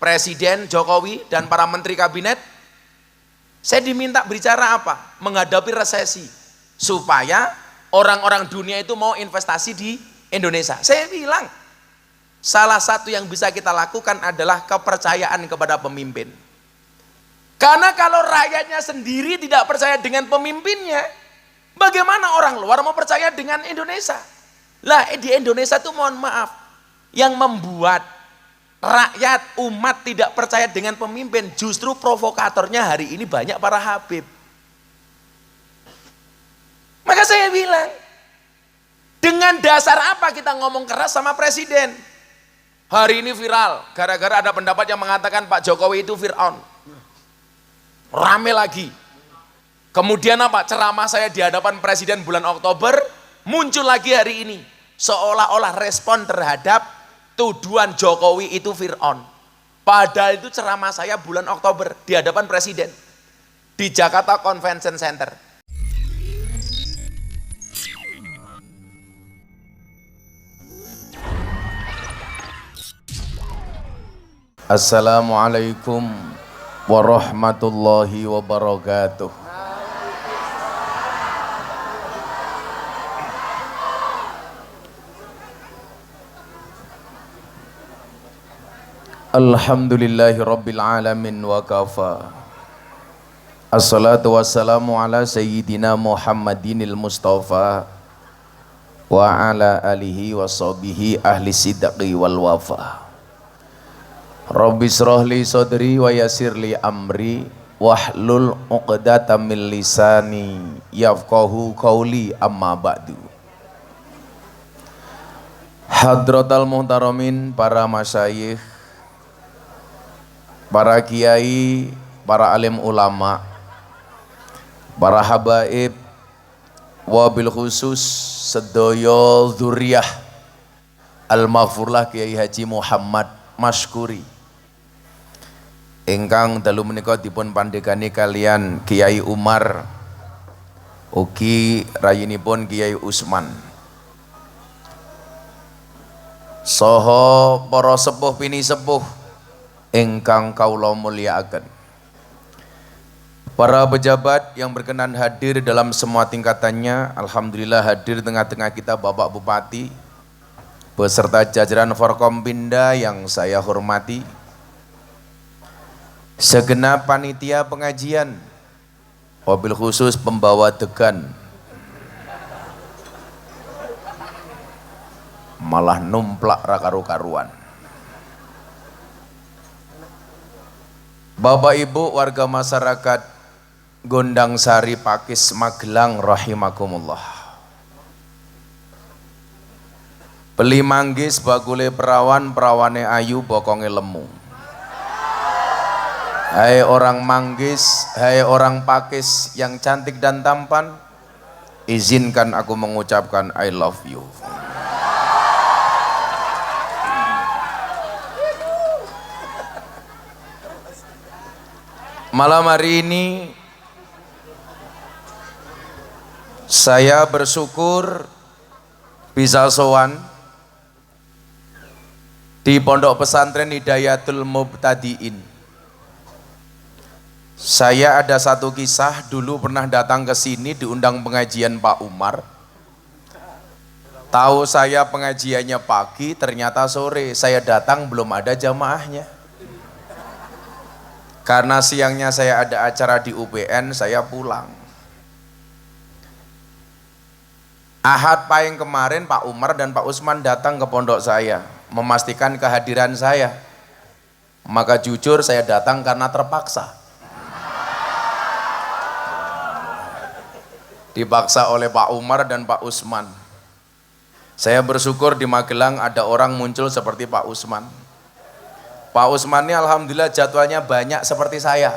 Presiden Jokowi dan para menteri kabinet, saya diminta bicara apa? Menghadapi resesi, supaya orang-orang dunia itu mau investasi di Indonesia. Saya bilang, salah satu yang bisa kita lakukan adalah kepercayaan kepada pemimpin. Karena kalau rakyatnya sendiri tidak percaya dengan pemimpinnya, bagaimana orang luar mau percaya dengan Indonesia? Lah di Indonesia itu mohon maaf, yang membuat rakyat umat tidak percaya dengan pemimpin, justru provokatornya hari ini banyak para habib. Maka saya bilang, dengan dasar apa kita ngomong keras sama presiden? Hari ini viral, gara-gara ada pendapat yang mengatakan Pak Jokowi itu Fir'aun. Rame lagi. Kemudian apa? Ceramah saya di hadapan presiden bulan Oktober, muncul lagi hari ini. Seolah-olah respon terhadap tuduhan Jokowi itu Fir'aun. Padahal itu ceramah saya bulan Oktober di hadapan presiden. Di Jakarta Convention Center. Assalamualaikum warahmatullahi wabarakatuh. Alhamdulillahi rabbil alamin wa kafa. Assalatu wassalamu ala sayyidina Muhammadinil Mustafa wa ala alihi wa sahbihi ahli sidqi wal wafa. Rabbi shrah li sadri wa yassir li amri wahlul 'uqdatam min lisani yafqahu qawli, amma ba'du. Hadratal muhtaramin, para masyayikh, para kiai, para alim ulama, para habaib, wabil khusus sedaya dzurriyyah al-maghfurlah Kiai Haji Muhammad Masykuri ingkang dalu menika dipun pandegani kalian Kiai Umar ugi rayinipun Kiai Usman saha para sepuh pini sepuh ingkang kaula mulyakaken, para pejabat yang berkenan hadir dalam semua tingkatannya. Alhamdulillah hadir tengah-tengah kita Bapak Bupati beserta jajaran Forkompinda yang saya hormati, segenap panitia pengajian, wabil khusus pembawa degan, malah numplak rakaru-karuan, Bapak Ibu warga masyarakat Gondang Sari Pakis Magelang rahimakumullah. Beli manggis bakule perawan, perawane ayu bokonge lemu. Hai orang manggis, hai orang Pakis yang cantik dan tampan, izinkan aku mengucapkan I love you. Malam hari ini saya bersyukur bisa sowan di Pondok Pesantren Hidayatul Mubtadiin. Saya ada satu kisah, dulu pernah datang ke sini diundang pengajian Pak Umar. Tahu saya pengajiannya pagi, ternyata sore. Saya datang belum ada jamaahnya. Karena siangnya saya ada acara di UPN, saya pulang. Ahad pahing kemarin Pak Umar dan Pak Usman datang ke pondok saya, memastikan kehadiran saya. Maka jujur saya datang karena terpaksa. Dipaksa oleh Pak Umar dan Pak Usman. Saya bersyukur di Magelang ada orang muncul seperti Pak Usman. Pak Usman ini alhamdulillah jadwalnya banyak seperti saya.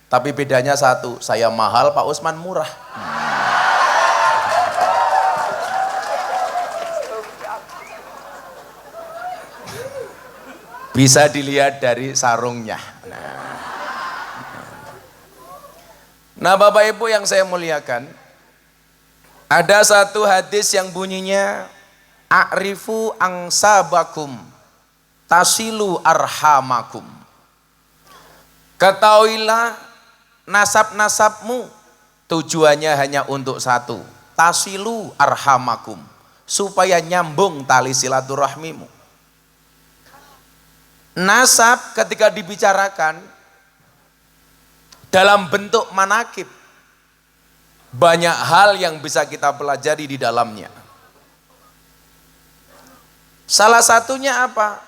Tapi bedanya satu, saya mahal, Pak Usman murah. Bisa dilihat dari sarungnya. Nah Bapak Ibu yang saya muliakan, ada satu hadis yang bunyinya a'rifu angsabakum tasilu arhamakum. Ketahuilah nasab-nasabmu tujuannya hanya untuk satu, tasilu arhamakum, supaya nyambung tali silaturahmimu. Nasab ketika dibicarakan dalam bentuk manakib, banyak hal yang bisa kita pelajari di dalamnya. Salah satunya apa?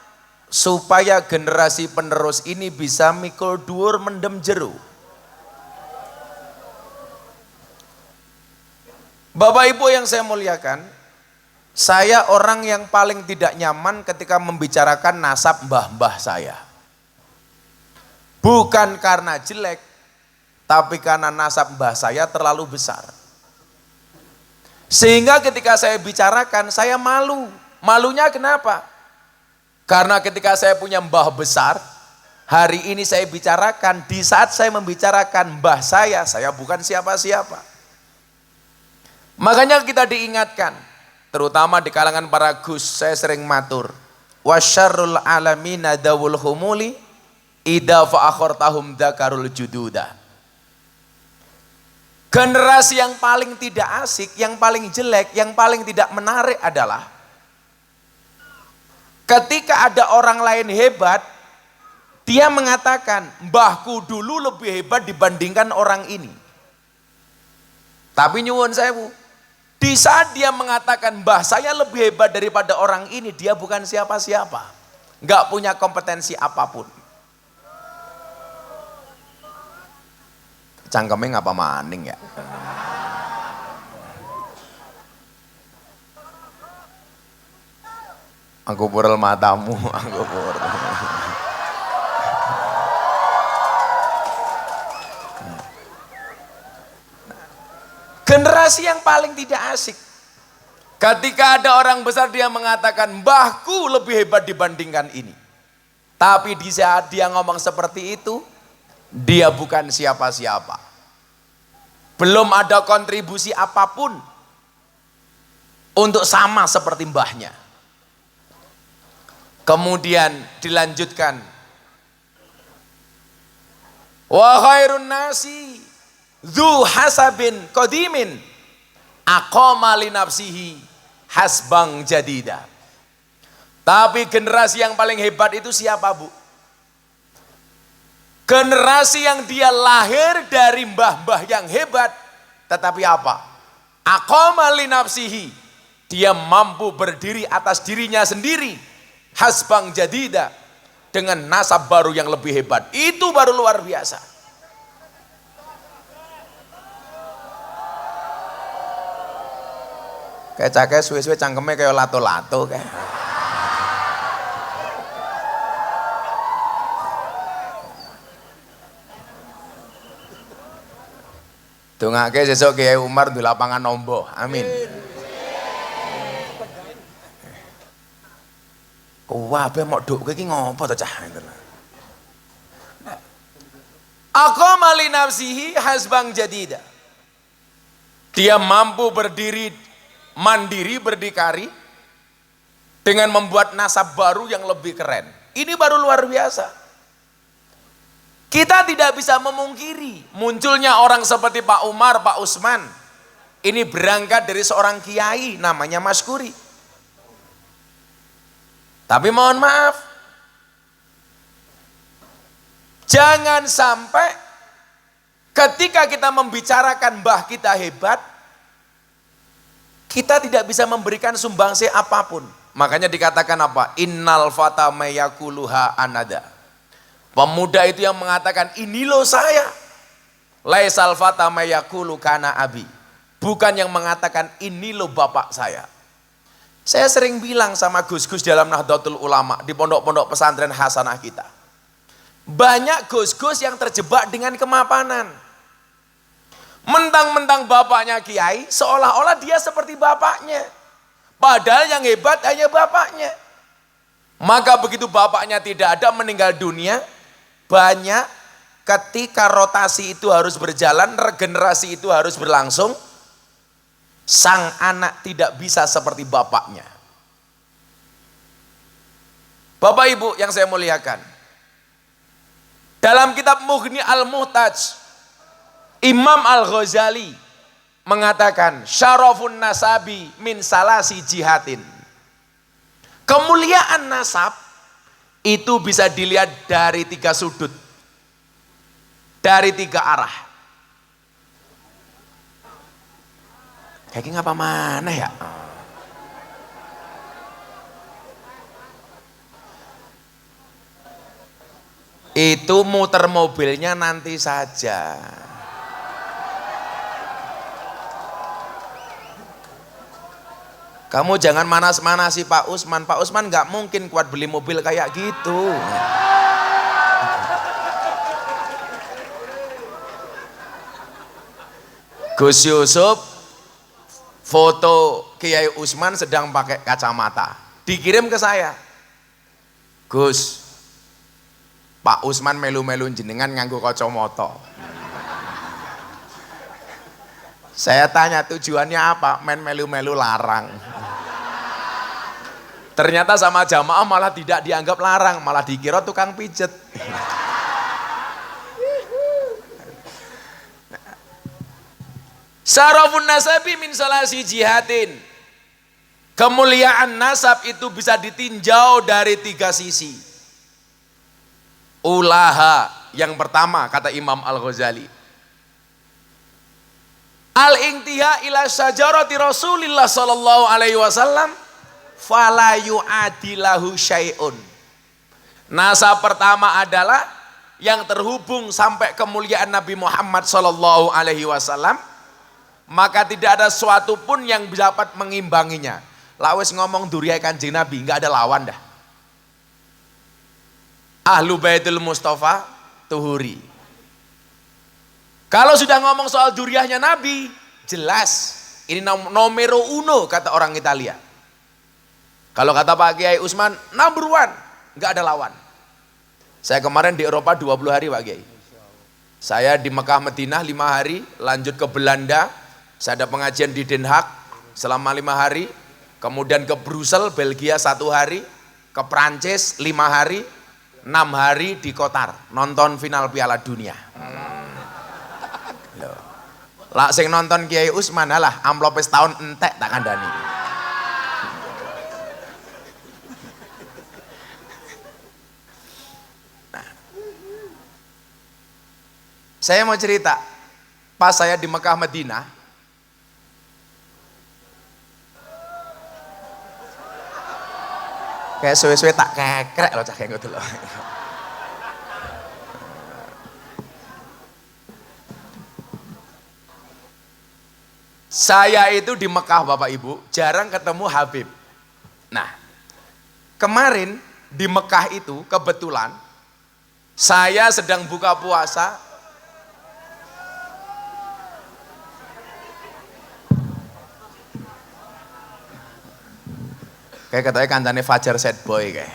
Supaya generasi penerus ini bisa mikul dhuwur mendem jero. Bapak Ibu yang saya muliakan, saya orang yang paling tidak nyaman ketika membicarakan nasab mbah-mbah saya. Bukan karena jelek, tapi karena nasab mbah saya terlalu besar. Sehingga ketika saya bicarakan, saya malu. Malunya kenapa? Karena ketika saya punya mbah besar, hari ini saya bicarakan, di saat saya membicarakan mbah saya bukan siapa-siapa. Makanya kita diingatkan, terutama di kalangan para gus, saya sering matur, wasyarrul alamina dawul humuli idza fa'akhortahum dzakarul jududa. Generasi yang paling tidak asik, yang paling jelek, yang paling tidak menarik adalah ketika ada orang lain hebat, dia mengatakan, mbahku dulu lebih hebat dibandingkan orang ini. Tapi nyuwun sewu, di saat dia mengatakan mbah saya lebih hebat daripada orang ini, dia bukan siapa-siapa, nggak punya kompetensi apapun. Cangkemnya ngapa maning ya? Aku purel matamu, aku purel. Generasi yang paling tidak asik. Ketika ada orang besar dia mengatakan, mbahku lebih hebat dibandingkan ini. Tapi di saat dia ngomong seperti itu, dia bukan siapa-siapa. Belum ada kontribusi apapun untuk sama seperti mbahnya. Kemudian dilanjutkan, wa khairun nasi dzu hasabin qadimin aqama li nafsihi hasbang jadida. Tapi generasi yang paling hebat itu siapa, Bu? Generasi yang dia lahir dari mbah-mbah yang hebat, tetapi apa? Aqama li nafsihi, dia mampu berdiri atas dirinya sendiri, hasbang jadida, dengan nasab baru yang lebih hebat. Itu baru luar biasa. Kayak cakek suwe-suwe cangkemnya kayak lato-lato kayak. Dongake sesuk Kiai Umar di lapangan nombo. Amin. Wah, be mau doke iki ngopo to cah? Aqama li nafsihi hasbang jadida. Dia mampu berdiri mandiri, berdikari dengan membuat nasab baru yang lebih keren. Ini baru luar biasa. Kita tidak bisa memungkiri munculnya orang seperti Pak Umar, Pak Usman. Ini berangkat dari seorang kiai namanya Mas Kuri. Tapi mohon maaf, jangan sampai ketika kita membicarakan mbah kita hebat, kita tidak bisa memberikan sumbangsi apapun. Makanya dikatakan apa? Innal fata mayakuluha anada. Pemuda itu yang mengatakan, ini loh saya. Laisal fata mayakulu kana abi. Bukan yang mengatakan, ini loh bapak saya. Saya sering bilang sama gus-gus dalam Nahdlatul Ulama, di pondok-pondok pesantren hasanah kita. Banyak gus-gus yang terjebak dengan kemapanan. Mentang-mentang bapaknya kiai, seolah-olah dia seperti bapaknya. Padahal yang hebat hanya bapaknya. Maka begitu bapaknya tidak ada, meninggal dunia, banyak ketika rotasi itu harus berjalan, regenerasi itu harus berlangsung, sang anak tidak bisa seperti bapaknya. Bapak Ibu yang saya muliakan, Dalam kitab Mughni Al-Muhtaj, Imam Al-Ghazali mengatakan syarafun nasabi min salasi jihatin. Kemuliaan nasab itu bisa dilihat dari 3 sudut, dari 3 arah. Kayaknya ngapa mana ya? Itu muter mobilnya nanti saja. Kamu jangan manas-manasi Pak Usman. Pak Usman nggak mungkin kuat beli mobil kayak gitu. Gus Yusuf foto Kiai Usman sedang pakai kacamata, dikirim ke saya. Gus, Pak Usman melu-melu jenengan nganggo kacamata. Saya tanya tujuannya apa? Main melu-melu larang. Ternyata sama jamaah malah tidak dianggap larang, malah dikira tukang pijet. Syarafun nasabi min salasi jihatin. Kemuliaan nasab itu bisa ditinjau dari 3 sisi. Ulaha, yang pertama kata Imam Al-Ghazali, al-intiha ila syajarati Rasulillah sallallahu alaihi wasallam fala yu'adilahu syai'un. Nasab pertama adalah yang terhubung sampai kemuliaan Nabi Muhammad sallallahu alaihi wasallam, maka tidak ada suatu pun yang dapat mengimbanginya. Lawes ngomong duriya Kanjeng Nabi, enggak ada lawan dah. Ahlu Baitul Mustafa Tuhuri. Kalau sudah ngomong soal duriahnya Nabi, jelas ini nomero uno kata orang Italia. Kalau kata Pak Kiai Usman, number 1, nggak ada lawan. Saya kemarin di Eropa 20 hari Pak Kiai. Saya di Mekah Madinah 5 hari, lanjut ke Belanda, saya ada pengajian di Den Haag selama 5 hari, kemudian ke Brussels, Belgia 1 hari, ke Prancis 5 hari, 6 hari di Qatar, nonton final Piala Dunia. Lah sing nonton Kiai Usman lah, amplop setahun entek tak kandani. Saya mau cerita, pas saya di Mekah Madinah, kayak suwe-suwe tak kekrek loh cah kayak gitu loh. Saya itu di Mekah Bapak Ibu, jarang ketemu Habib. Nah, kemarin di Mekah itu kebetulan saya sedang buka puasa. Kayak katanya kancane Fajar Sad Boy kayak.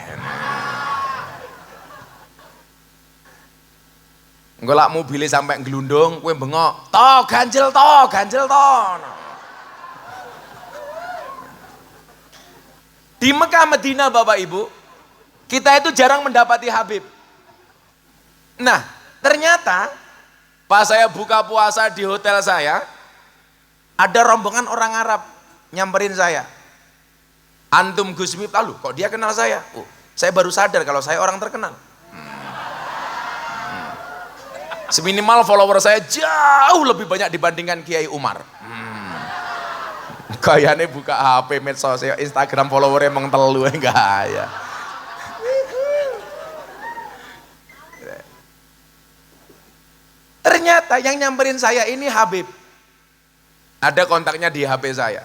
Engko lak mobilnya sampai ngelundung, kowe bengok, ganjel to. Di Mekah Madinah Bapak Ibu, kita itu jarang mendapati Habib. Nah, ternyata pas saya buka puasa di hotel saya, ada rombongan orang Arab nyamperin saya. Antum Gus Miftah, loh kok dia kenal saya? Oh, saya baru sadar kalau saya orang terkenal. Seminimal follower saya jauh lebih banyak dibandingkan Kiai Umar. Kayaknya buka HP medsos, Instagram followernya emang telu enggak ya. Ternyata yang nyamperin saya ini Habib. Ada kontaknya di HP saya.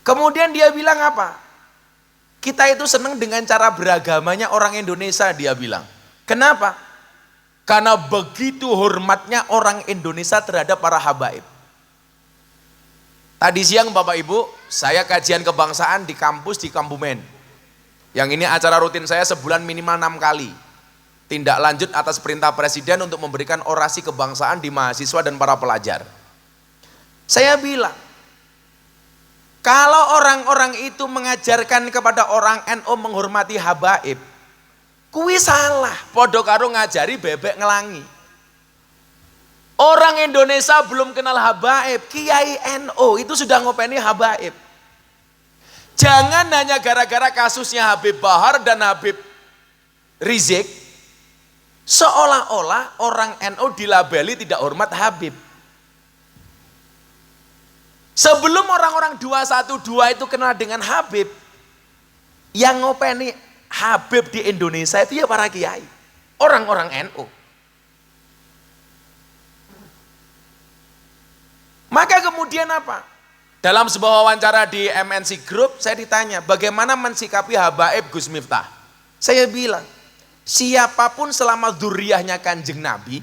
Kemudian dia bilang apa? Kita itu senang dengan cara beragamanya orang Indonesia, dia bilang. Kenapa? Karena begitu hormatnya orang Indonesia terhadap para habaib. Tadi siang Bapak Ibu, saya kajian kebangsaan di kampus di Kambumen. Yang ini acara rutin saya sebulan minimal 6 kali. Tindak lanjut atas perintah Presiden untuk memberikan orasi kebangsaan di mahasiswa dan para pelajar. Saya bilang, kalau orang-orang itu mengajarkan kepada orang NU menghormati habaib, Kuwi salah, padha karo ngajari bebek ngelangi. Orang Indonesia belum kenal habaib, Kiai NU itu sudah ngopeni habaib. Jangan hanya gara-gara kasusnya Habib Bahar dan Habib Rizik, seolah-olah orang NU dilabeli tidak hormat Habib. Sebelum orang-orang 212 itu kenal dengan Habib, yang ngopeni Habib di Indonesia itu ya para kiai, orang-orang NU. Maka kemudian apa? Dalam sebuah wawancara di MNC Group, saya ditanya, bagaimana mensikapi habaib Gus Miftah? Saya bilang, siapapun selama dzurriyyahnya Kanjeng Nabi,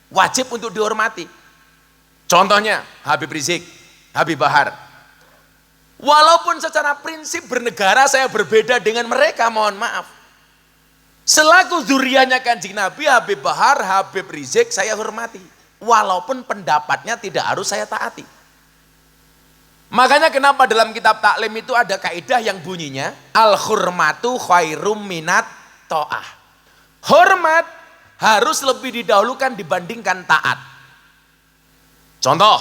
wajib untuk dihormati. Contohnya, Habib Rizik, Habib Bahar. Walaupun secara prinsip bernegara saya berbeda dengan mereka, mohon maaf. Selaku dzurriyyahnya Kanjeng Nabi, Habib Bahar, Habib Rizik saya hormati. Walaupun pendapatnya tidak harus saya taati. Makanya kenapa dalam kitab taklim itu ada kaidah yang bunyinya al-hurmatu khairum minat ta'ah. Hormat harus lebih didahulukan dibandingkan taat. Contoh,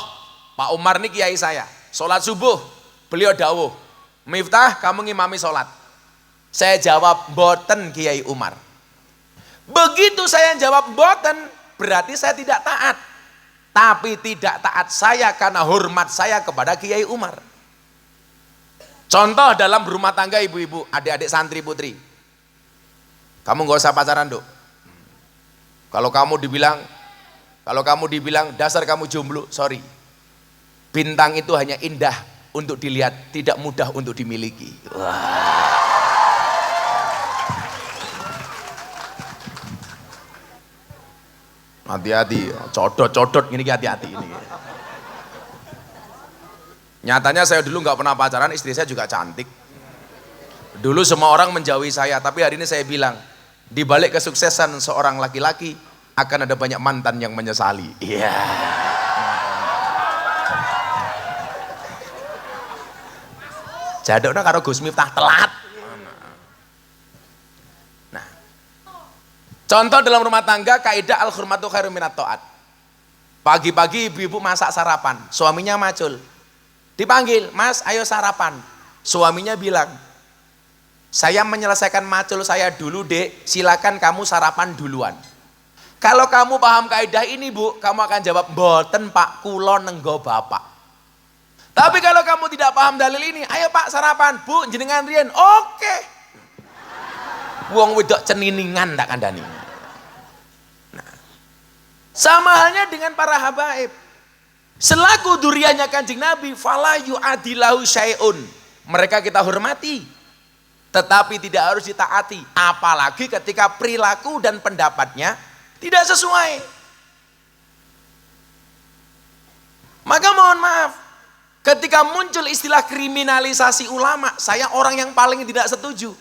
Pak Umar ini kiai saya, sholat subuh, beliau dawuh, Miftah kamu ngimami sholat. Saya jawab, boten Kiai Umar. Begitu saya jawab boten, berarti saya tidak taat. Tapi tidak taat saya karena hormat saya kepada Kiai Umar. Contoh dalam berumah tangga ibu-ibu, adik-adik santri putri. Kamu gak usah pacaran, Dok. Kalau kamu dibilang dasar kamu jomblo, sorry. Bintang itu hanya indah untuk dilihat, tidak mudah untuk dimiliki. Wah. Hati-hati, codot-codot gini, hati-hati ini. Nyatanya saya dulu nggak pernah pacaran, istri saya juga cantik. Dulu semua orang menjauhi saya, tapi hari ini saya bilang, di balik kesuksesan seorang laki-laki akan ada banyak mantan yang menyesali. Iya. Jadokna karo Gus Miftah telat. Nah, contoh dalam rumah tangga kaidah al-hurmatu khairum minat ta'at. Pagi-pagi ibu-ibu masak sarapan, suaminya macul. Dipanggil, Mas ayo sarapan. Suaminya bilang, saya menyelesaikan macul saya dulu Dek, silakan kamu sarapan duluan. Kalau kamu paham kaidah ini Bu, kamu akan jawab, mboten Pak, kula nenggo bapak. Tapi kalau kamu tidak paham dalil ini, ayo Pak sarapan, Bu jenengan riyen, oke. Wong wedok ceniningan tak kandani. Nah, sama halnya dengan para habaib. Selaku dzurriyyahnya Kanjeng Nabi, fala yu'adilahu syai'un. Mereka kita hormati, tetapi tidak harus ditaati. Apalagi ketika perilaku dan pendapatnya tidak sesuai. Maka mohon maaf, ketika muncul istilah kriminalisasi ulama, saya orang yang paling tidak setuju.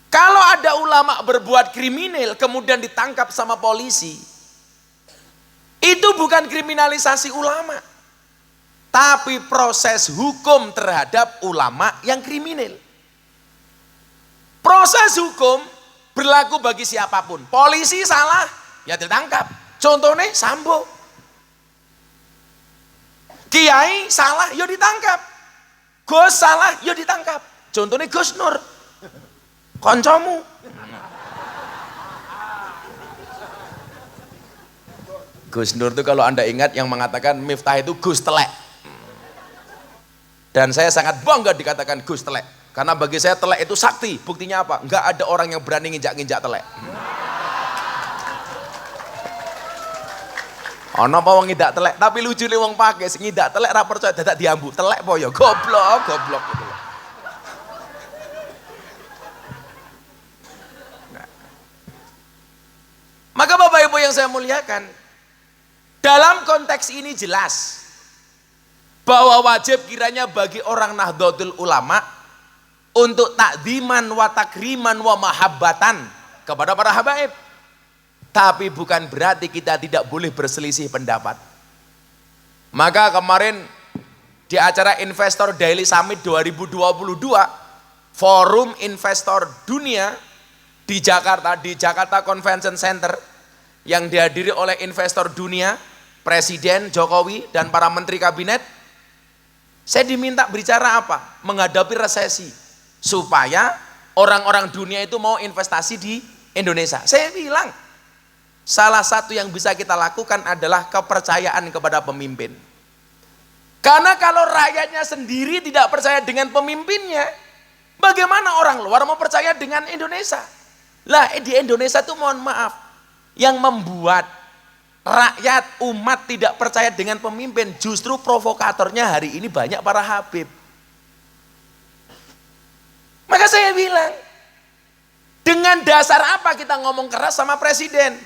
Kalau ada ulama berbuat kriminal kemudian ditangkap sama polisi, itu bukan kriminalisasi ulama, tapi proses hukum terhadap ulama yang kriminal. Proses hukum berlaku bagi siapapun. Polisi salah, ya ditangkap. Contohnya Sambo. Kiai salah, ya ditangkap. Gus salah, ya ditangkap. Contohnya Gus Nur. Koncomu. Gus Nur itu kalau Anda ingat yang mengatakan Miftah itu Gus Telek. Dan saya sangat bangga dikatakan Gus Telek. Karena bagi saya telek itu sakti. Buktinya apa? Enggak ada orang yang berani nginjak-nginjak telek. Ono apa wong ngidak telek, tapi lucu nih wong pakai sing ngidak telek ra percaya dadak diambu. Telek po ya goblok gitu. Nah. Maka Bapak Ibu yang saya muliakan, dalam konteks ini jelas bahwa wajib kiranya bagi orang Nahdlatul Ulama untuk takdiman wa takriman wa mahabbatan kepada para habaib. Tapi bukan berarti kita tidak boleh berselisih pendapat. Maka kemarin di acara Investor Daily Summit 2022, Forum Investor Dunia di Jakarta Convention Center yang dihadiri oleh investor dunia, Presiden Jokowi dan para menteri kabinet. Saya diminta bicara apa? Menghadapi resesi supaya orang-orang dunia itu mau investasi di Indonesia. Saya bilang salah satu yang bisa kita lakukan adalah kepercayaan kepada pemimpin. Karena kalau rakyatnya sendiri tidak percaya dengan pemimpinnya, bagaimana orang luar mau percaya dengan Indonesia? Lah di Indonesia itu mohon maaf, yang membuat rakyat umat tidak percaya dengan pemimpin justru provokatornya hari ini banyak para habib. Maka saya bilang, dengan dasar apa kita ngomong keras sama presiden?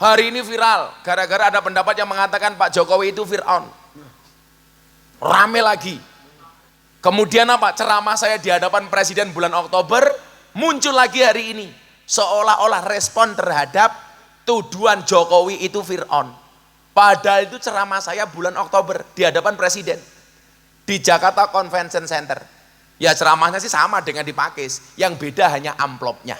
Hari ini viral gara-gara ada pendapat yang mengatakan Pak Jokowi itu Fir'aun. Rame lagi. Kemudian apa? Ceramah saya di hadapan presiden bulan Oktober muncul lagi hari ini. Seolah-olah respon terhadap tuduhan Jokowi itu Fir'aun. Padahal itu ceramah saya bulan Oktober di hadapan presiden di Jakarta Convention Center. Ya ceramahnya sih sama dengan di Pakis, yang beda hanya amplopnya.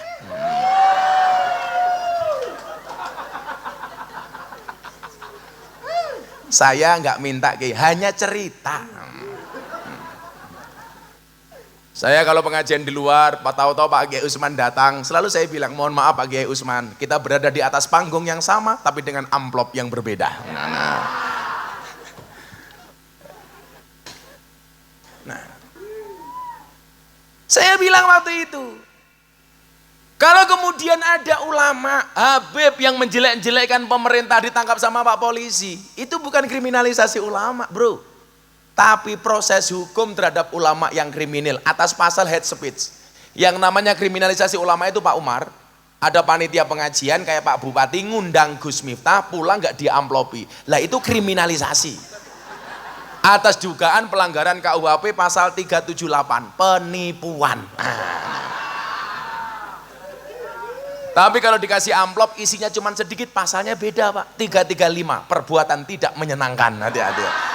Saya nggak minta hanya cerita. Saya kalau pengajian di luar, tahu-tahu Pak Kiai Usman datang, selalu saya bilang, mohon maaf Pak Kiai Usman, kita berada di atas panggung yang sama, tapi dengan amplop yang berbeda. Nah, saya bilang waktu itu, kalau kemudian ada ulama, Habib yang menjelek-jelekkan pemerintah ditangkap sama Pak Polisi, itu bukan kriminalisasi ulama, bro. Tapi proses hukum terhadap ulama yang kriminal atas pasal hate speech. Yang namanya kriminalisasi ulama itu Pak Umar, ada panitia pengajian kayak Pak Bupati ngundang Gus Miftah, pulang nggak diamplopi. Lah itu kriminalisasi. Atas dugaan pelanggaran KUHP pasal 378, penipuan. Tapi kalau dikasih amplop isinya cuma sedikit, pasalnya beda Pak. 335, perbuatan tidak menyenangkan. Hati-hati.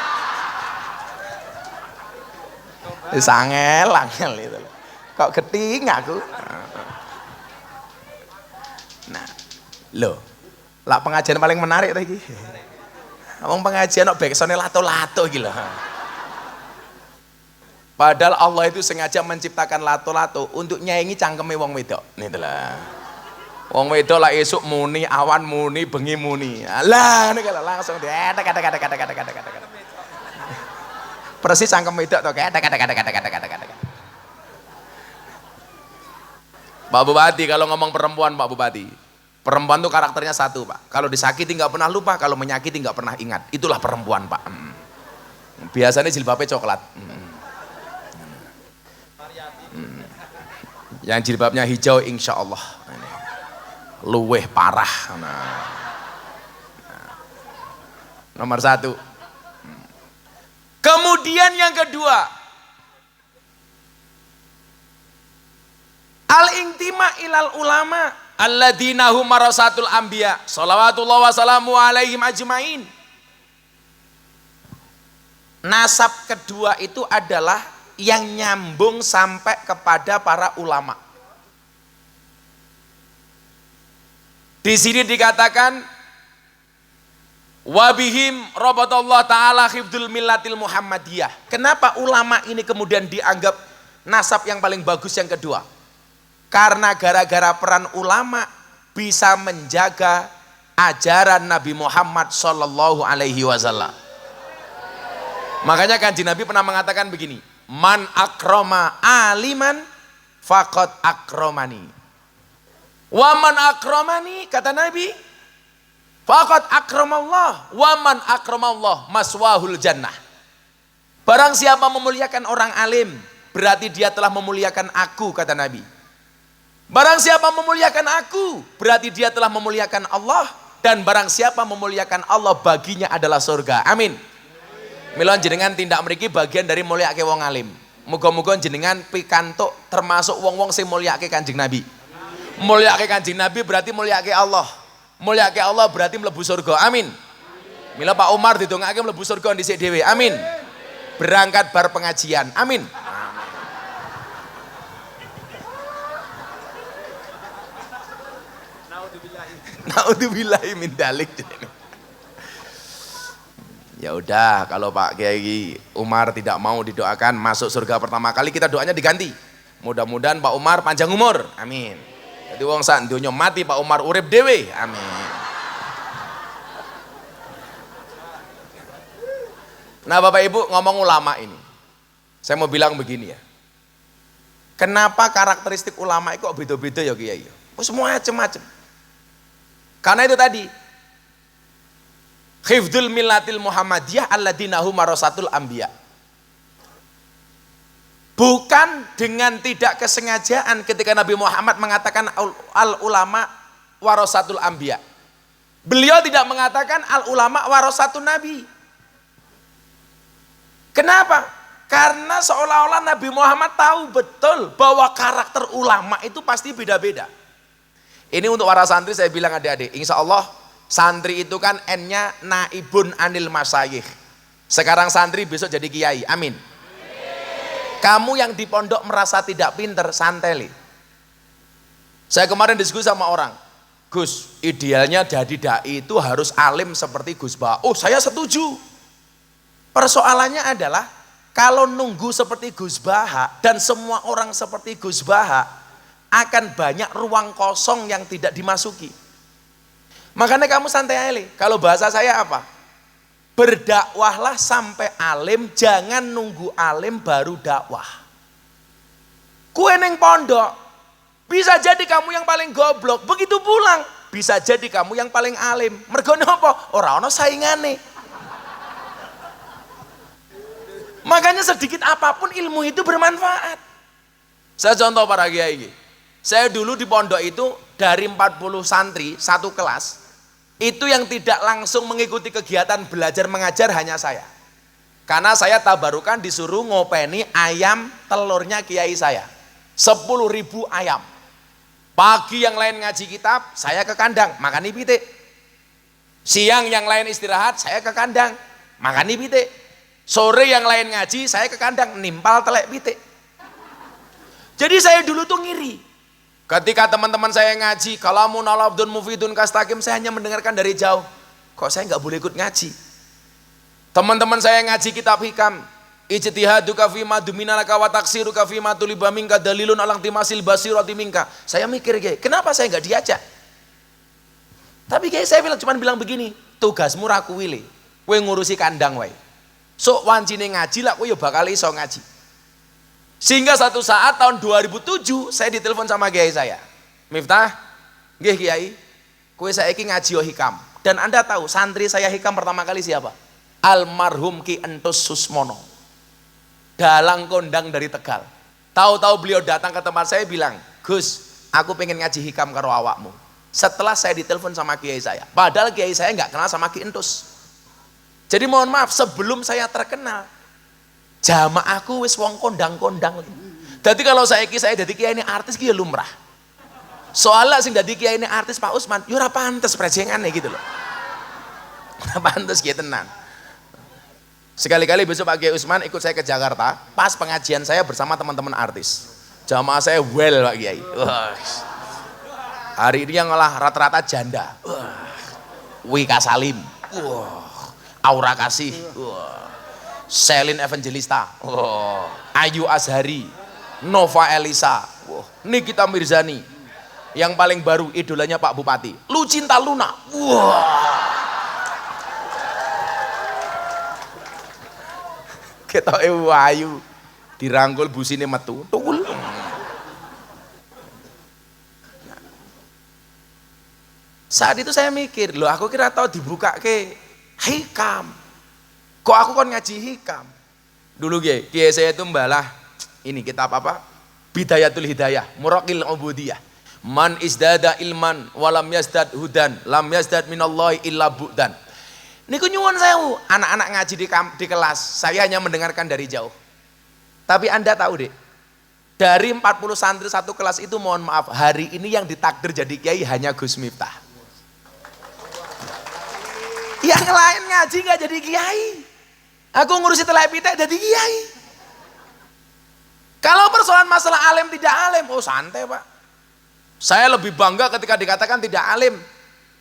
Angel itu. Kok keting aku. Nah, loh. Lah pengajian paling menarik lagi. Wong pengajian kok backsone lato-lato iki lho. Padahal Allah itu sengaja menciptakan lato-lato untuk nyaingi cangkeme wong wedok. Nitu lah. Wong wedok lah esuk muni, awan muni, bengi muni. Lah ngene kalau langsung kata. Persis cangkem wedok to kata. Pak Bupati kalau ngomong perempuan Pak Bupati, perempuan tuh karakternya satu Pak. Kalau disakiti nggak pernah lupa, kalau menyakiti nggak pernah ingat. Itulah perempuan Pak. Biasanya jilbabnya coklat. Yang jilbabnya hijau insya Allah. Luweh parah. Nomor satu. Kemudian yang kedua, al-intima ilal ulama alladzina hum marasatul anbiya shalawatullah wa salamu alaihim ajmain. Nasab kedua itu adalah yang nyambung sampai kepada para ulama. Di sini dikatakan wabihim robatullah ta'ala khifdul millatil muhammadiyah. Kenapa ulama ini kemudian dianggap nasab yang paling bagus yang kedua? Karena gara-gara peran ulama bisa menjaga ajaran Nabi Muhammad sallallahu alaihi wasallam. Makanya Kanjeng Nabi pernah mengatakan begini, man akroma aliman faqad akromani. Waman akromani, kata Nabi, faqad akramallah, waman akramallah maswahul jannah. Barang siapa memuliakan orang alim, berarti dia telah memuliakan aku, kata Nabi. Barang siapa memuliakan aku, berarti dia telah memuliakan Allah. Dan barang siapa memuliakan Allah, baginya adalah surga. Amin. Milon jenengan tindak mriki bagian dari mulyake wong alim. Muga-muga jenengan pikantuk termasuk wong-wong sing mulyake Kanjeng Nabi. Mulyake Kanjeng Nabi berarti mulyake Allah. Mulyake Allah berarti mlebu surga. Amin. Mila Pak Umar didongake mlebu surga dhisik dhewe. Amin. Berangkat bar pengajian. Amin. Naudzubillahi min dalik. Ya udah, kalau Pak Kiai Umar tidak mau didoakan masuk surga pertama kali, kita doanya diganti. Mudah-mudahan Pak Umar panjang umur. Amin. Jadi wong sak donya mati Pak Umar urip dhewe. Amin. Nah, Bapak Ibu, ngomong ulama ini. Saya mau bilang begini ya. Kenapa karakteristik ulama itu kok beda-beda ya Kiai? Oh, semua macam-macam. Karena itu tadi, hifdzul millatil Muhammadiyah alladzina hum warasatul anbiya. Bukan dengan tidak kesengajaan ketika Nabi Muhammad mengatakan al ulama warasatul anbiya. Beliau tidak mengatakan al ulama warasatun nabi. Kenapa? Karena seolah-olah Nabi Muhammad tahu betul bahwa karakter ulama itu pasti beda-beda. Ini untuk para santri saya bilang adik-adik, insya Allah santri itu kan N-nya naibun anil masyayikh. Sekarang santri besok jadi kiai, amin. Kamu yang di pondok merasa tidak pinter, santeli. Saya kemarin diskusi sama orang, Gus, idealnya jadi dai itu harus alim seperti Gus Bah. Oh, saya setuju. Persoalannya adalah kalau nunggu seperti Gus Baha dan semua orang seperti Gus Baha, akan banyak ruang kosong yang tidak dimasuki. Makanya kamu santai aja. Kalau bahasa saya apa? Berdakwahlah sampai alim, jangan nunggu alim baru dakwah. Kue neng pondok, bisa jadi kamu yang paling goblok, begitu pulang bisa jadi kamu yang paling alim. Mergo napa? Ora ana saingane. Makanya sedikit apapun ilmu itu bermanfaat. Saya contoh para kiai. Saya dulu di pondok itu dari 40 santri satu kelas, itu yang tidak langsung mengikuti kegiatan belajar mengajar hanya saya. Karena saya tabarukan disuruh ngopeni ayam telurnya kiai saya. 10.000 ayam. Pagi yang lain ngaji kitab, saya ke kandang makan pitik. Siang yang lain istirahat, saya ke kandang makan pitik. Sore yang lain ngaji, saya ke kandang nimpal telek pitik. Jadi saya dulu tuh ngiri. Ketika teman-teman saya ngaji, kalamun alabdun mufidun kastakim, saya hanya mendengarkan dari jauh. Kok saya nggak boleh ikut ngaji? Teman-teman saya ngaji kitab hikam. Ijtihaduka fima duminalaka wa taksiruka fima tuliba minka dalilun alang timasil basirati minka. Saya mikir, kenapa saya nggak diajak? Tapi saya cuma bilang begini, tugasmu raku wile, kowe ngurusi kandang wae. Sok wancine ngaji lah, kowe ya bakal iso ngaji. Sehingga satu saat tahun 2007 saya ditelepon sama kiai saya. Miftah, nggih kiai, kowe saiki ngaji yo hikam. Dan Anda tahu santri saya hikam pertama kali siapa? Almarhum Ki Entus Susmono. Dalang kondang dari Tegal. Tahu-tahu beliau datang ke tempat saya bilang, "Gus, aku pengen ngaji hikam karo awakmu." Setelah saya ditelepon sama kiai saya. Padahal kiai saya nggak kenal sama Ki Entus. Jadi mohon maaf, sebelum saya terkenal, jamaahku wis wong kondang-kondang. Jadi kalau saya jadi kiai ini artis ki ya lumrah. Soalnya sing dadi kiai ini artis Pak Usman, yo ora pantes prejengane gitu loh. Ora pantes ki tenan. Sekali-kali besok Pak Kiai Usman ikut saya ke Jakarta, pas pengajian saya bersama teman-teman artis. Jamaah saya well Pak Kiai. Wah. Hari ini yang ngolah rata-rata janda. Wah. Wika Salim. Wah. Aura Kasih, Selin Evangelista, Ayu Azhari, Nova Elisa, Nikita Mirzani, yang paling baru idolanya Pak Bupati, Lucinta Luna. Kita Ayu dirangkul busine metu, tukul. Saat itu saya mikir, loh aku kira tahu dibuka ke hikam, kok aku kan ngaji hikam dulu kiai saya itu mbalah ini kitab apa? Bidayatul Hidayah, Muraqil Ubudiyah. Man izdada ilman walam yazdad hudan, lam yazdad minallahi illa bu'dan. Niku nyuwun sewu, anak-anak ngaji di kelas, saya hanya mendengarkan dari jauh. Tapi Anda tahu deh, dari 40 santri satu kelas itu mohon maaf, hari ini yang ditakdir jadi kiai hanya Gus Miftah. Yang lain ngaji nggak jadi kiai. Aku ngurusi telai pitek jadi kiai. Kalau persoalan masalah alim tidak alim, oh santai Pak. Saya lebih bangga ketika dikatakan tidak alim.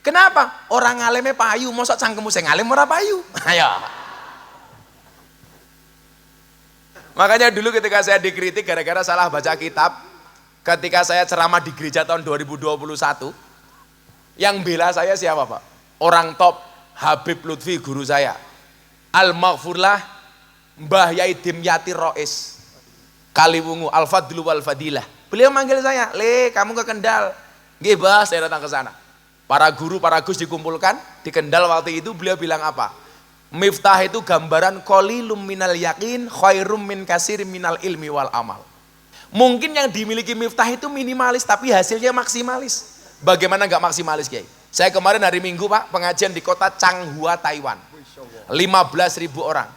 Kenapa? Orang alimnya payu, mosok cangkemmu sing alim ora payu. Ayo. Makanya dulu ketika saya dikritik gara-gara salah baca kitab, ketika saya ceramah di gereja tahun 2021, yang bela saya siapa Pak? Orang top, Habib Lutfi guru saya. Al-Maghfurlah, Mbah Yai Dimyati Rois, Kaliwungu, Al-Fadlu wal Fadilah. Beliau manggil saya, "Le, kamu ke Kendal." Nggih, Bah, saya datang ke sana. Para guru, para gus dikumpulkan di Kendal waktu itu. Beliau bilang apa? Miftah itu gambaran qalilum minal yakin khairum min kasir minal ilmi wal amal. Mungkin yang dimiliki Miftah itu minimalis tapi hasilnya maksimalis. Bagaimana enggak maksimalis, Kiai? Saya kemarin hari Minggu Pak pengajian di kota Changhua, Taiwan. 15.000 orang.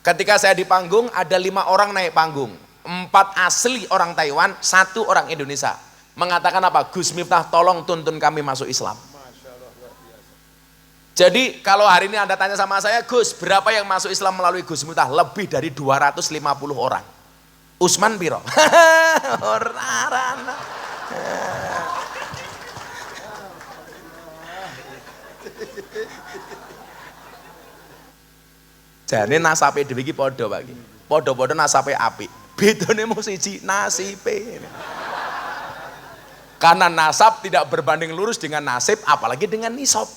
Ketika saya di panggung ada 5 orang naik panggung. 4 asli orang Taiwan, 1 orang Indonesia. Mengatakan apa? Gus Miftah tolong tuntun kami masuk Islam. Jadi kalau hari ini Anda tanya sama saya, Gus berapa yang masuk Islam melalui Gus Miftah? Lebih dari 250 orang. Usman piro? Orang. Jane nasape dhewe iki padha Pak iki. Padha-padha nasape apik. Bedane mung siji nasibe. Karena nasab tidak berbanding lurus dengan nasib, apalagi dengan nisab.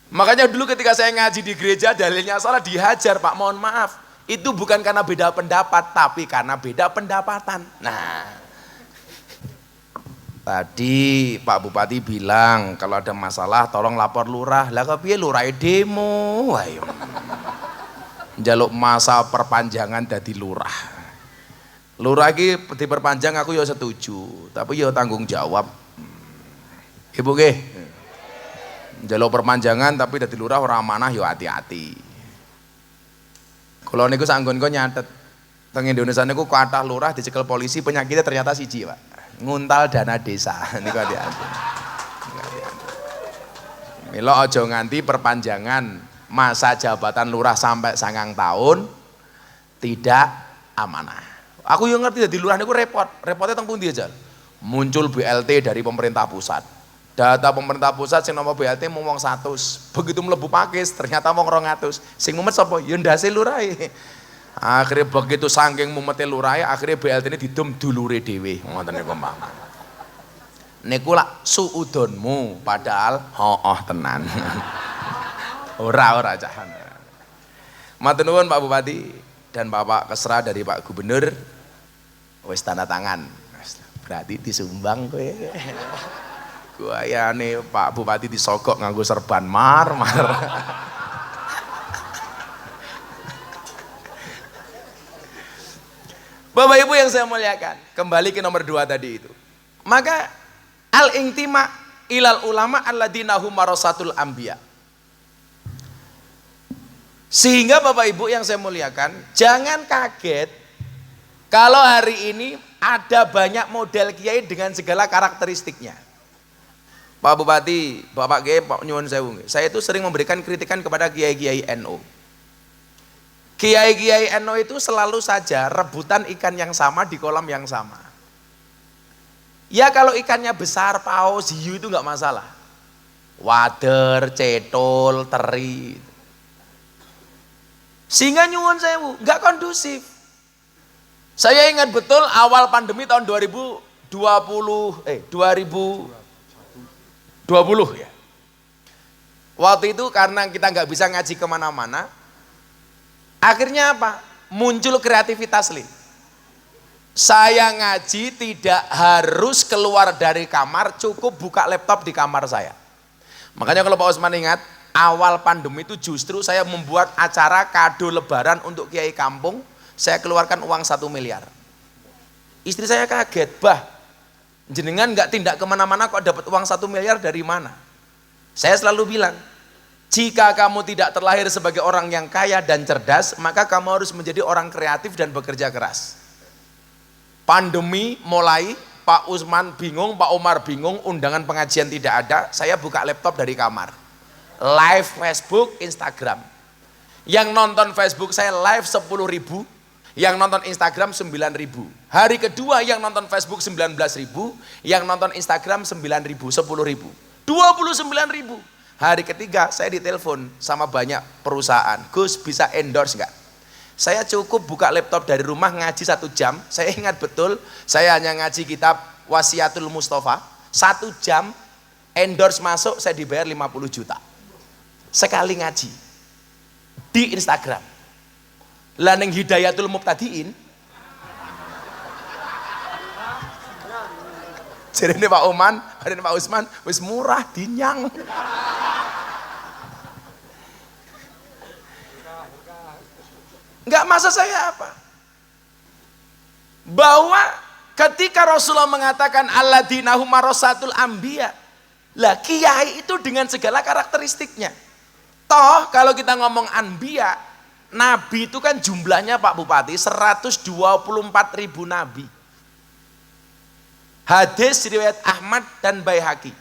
Makanya dulu ketika saya ngaji di gereja dalilnya salah dihajar Pak, mohon maaf. Itu bukan karena beda pendapat, tapi karena beda pendapatan. Nah, tadi Pak Bupati bilang kalau ada masalah tolong lapor lurah. Lah kok piye lurah demo? Ayo. Njaluk masa perpanjangan dadi lurah. Lurah iki diperpanjang aku ya setuju, tapi ya tanggung jawab. Ibu nggih. Njaluk perpanjangan tapi dadi lurah ora amanah ya hati-hati. Kula niku sanggonku nyatet teng Indonesia niku kathah lurah dicekel polisi penyakitnya ternyata siji, Pak. Nguntal dana desa. Niku hati-hati. Mila aja nganti perpanjangan masa jabatan lurah sampai 9 tahun tidak amanah. Aku yang ngerti dadi lurah niku repot. Repotnya teng pundi aja? Muncul BLT dari pemerintah pusat. Data pemerintah pusat sing nomor BLT mung wong 100. Begitu mlebu pakis ternyata wong 200. Sing mumet sapa? Ya ndase lurahe. Akhirnya begitu saking mumete lurahe, akhirnya BLT ini didum dulure dhewe. Ngoten niku Mbak. Niku lak suudonmu padahal hooh tenan. Ora cahan. Matur nuwun Pak Bupati dan Bapak Kesra dari Pak Gubernur. Wis tanda tangan. Berarti disumbang kowe. Guayane Pak Bupati disogok nganggo serban mar. Bapak Ibu yang saya muliakan, kembali ke nomor 2 tadi itu. Maka al-intima ilal ulama alladzina hum warasatul anbiya. Sehingga Bapak Ibu yang saya muliakan, jangan kaget kalau hari ini ada banyak model kiai dengan segala karakteristiknya. Pak Bupati, Bapak Kiai, Pak Nyuwun Sewu, saya itu sering memberikan kritikan kepada kiai-kiai NU. Kiai-kiai NU itu selalu saja rebutan ikan yang sama di kolam yang sama. Ya kalau ikannya besar, paus, hiu itu nggak masalah. Wader, cetol, teri. Sehingga Nyuwun Sewu nggak kondusif. Saya ingat betul awal pandemi tahun 2020 ya. Waktu itu karena kita nggak bisa ngaji kemana-mana, akhirnya apa? Muncul kreativitas li. Saya ngaji tidak harus keluar dari kamar, cukup buka laptop di kamar saya. Makanya kalau Pak Usman ingat, awal pandemi itu justru saya membuat acara kado lebaran untuk kiai kampung, saya keluarkan uang 1 miliar. Istri saya kaget, bah, jenengan nggak tindak kemana-mana kok dapat uang 1 miliar dari mana? Saya selalu bilang, jika kamu tidak terlahir sebagai orang yang kaya dan cerdas, maka kamu harus menjadi orang kreatif dan bekerja keras. Pandemi mulai, Pak Usman bingung, Pak Umar bingung, undangan pengajian tidak ada, saya buka laptop dari kamar. Live Facebook, Instagram. Yang nonton Facebook saya live 10.000, Yang nonton Instagram 9.000. Hari kedua yang nonton Facebook 19.000, yang nonton Instagram 9.000, 10.000. 29.000. Hari ketiga saya ditelepon sama banyak perusahaan. Gus, bisa endorse nggak? Saya cukup buka laptop dari rumah ngaji 1 jam. Saya ingat betul, saya hanya ngaji kitab Wasiatul Mustafa. 1 jam endorse masuk, saya dibayar 50 juta. Sekali ngaji di Instagram. Laneng Hidayatul Muqtadiin. Jadi Pak Oman, hari ini Pak Usman, wis murah dinyang. Enggak, maksud saya apa? Bahwa ketika Rasulullah mengatakan alladzina hum warasatul anbiya. Lah kiai itu dengan segala karakteristiknya. Toh kalau kita ngomong anbiya, nabi itu kan jumlahnya Pak Bupati 124.000 nabi. Hadis riwayat Ahmad dan Baihaqi.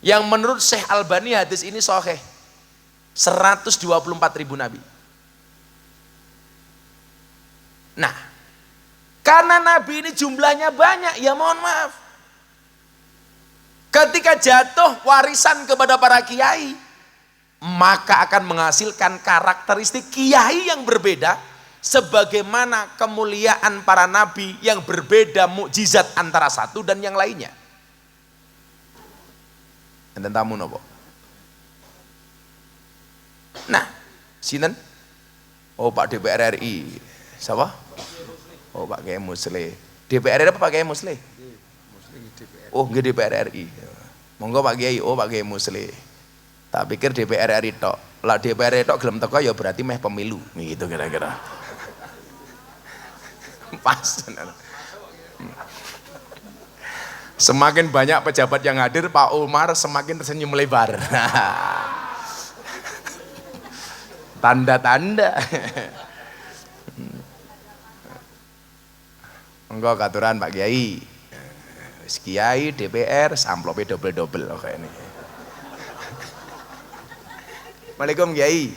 Yang menurut Syekh Albani hadis ini sahih. 124.000 nabi. Nah, karena nabi ini jumlahnya banyak, ya mohon maaf. Ketika jatuh warisan kepada para kiai, maka akan menghasilkan karakteristik kiai yang berbeda, sebagaimana kemuliaan para nabi yang berbeda mukjizat antara satu dan yang lainnya. Enten tamu nopo? Nah, sinten? Oh, Pak DPR RI. Siapa? Oh, Pak Kiai Musli. DPR RI apa Pak Kiai Musli? Oh, nggih DPR RI. Monggo Pak Kiai. Oh, Pak Kiai Musli. Tak pikir DPR RI tok. Lah DPR RI tok gelem teko ya berarti meh pemilu, gitu kira-kira. Pas. Semakin banyak pejabat yang hadir, Pak Umar semakin tersenyum lebar. Tanda-tanda. Enggak katuran Pak Kiai. Kiai DPR amplopnya double-double loh kayak ini. Assalamualaikum Kiai.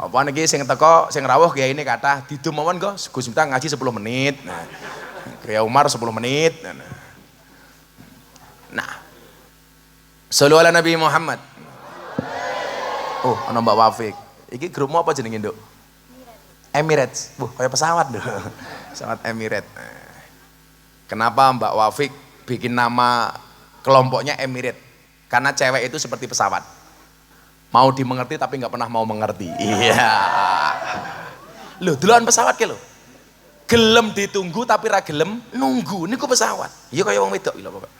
Apa niki sing teko sing rawuh Kiai ini kata didum mawon kok Gus Miftah ngaji 10 menit. Nah, Kiai Umar 10 menit. Nah. Shallu ala Nabi Muhammad. Oh, ana Mbak Wafik. Iki grupmu apa jenenge, Nduk? Emirates. Kayak pesawat lho. Pesawat Emirates. Kenapa Mbak Wafik bikin nama kelompoknya Emirates? Karena cewek itu seperti pesawat. Mau dimengerti tapi nggak pernah mau mengerti. Iya. Loh, duluan pesawat ke lo. Gelem ditunggu tapi ra gelem nunggu. Niku pesawat. Iya kaya wong wedok lho Bapak.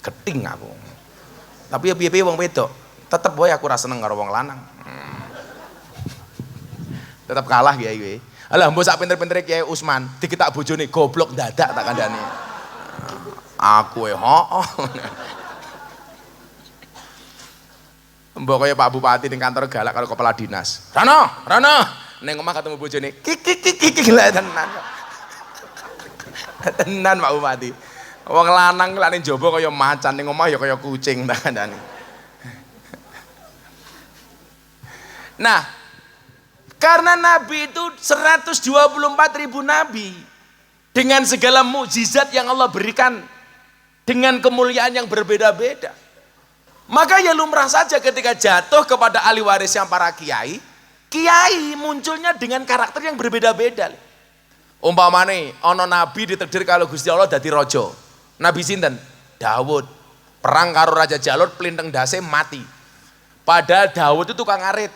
Keting aku. Tapi ya piye-piye wong wedok, tetep boy aku ra seneng karo wong lanang. Tetap kalah Kiai kowe. Alah mbok sak pinter-pintere Kiai Usman, diketak bojone goblok dadak tak kandhane. Aku hooh. Mbok kaya Pak Bupati ning kantor galak karo kepala dinas. Rano, ning omah ketemu bojone. Kik lek tenan. Tenan Pak Bupati. Wong lanang lek ning jaba kaya macan, ning omah ya kaya kucing tak kandhane. Nah, karena Nabi itu 124.000 Nabi dengan segala mukjizat yang Allah berikan dengan kemuliaan yang berbeda-beda. Maka ya lumrah saja ketika jatuh kepada ahli warisnya para kiai, kiai munculnya dengan karakter yang berbeda-beda. Umpamane ana nabi ditakdir kalau Gusti Allah dadi raja. Nabi sinten? Daud. Perang karo Raja Jalut plinteng dase mati. Padahal Daud itu tukang arit.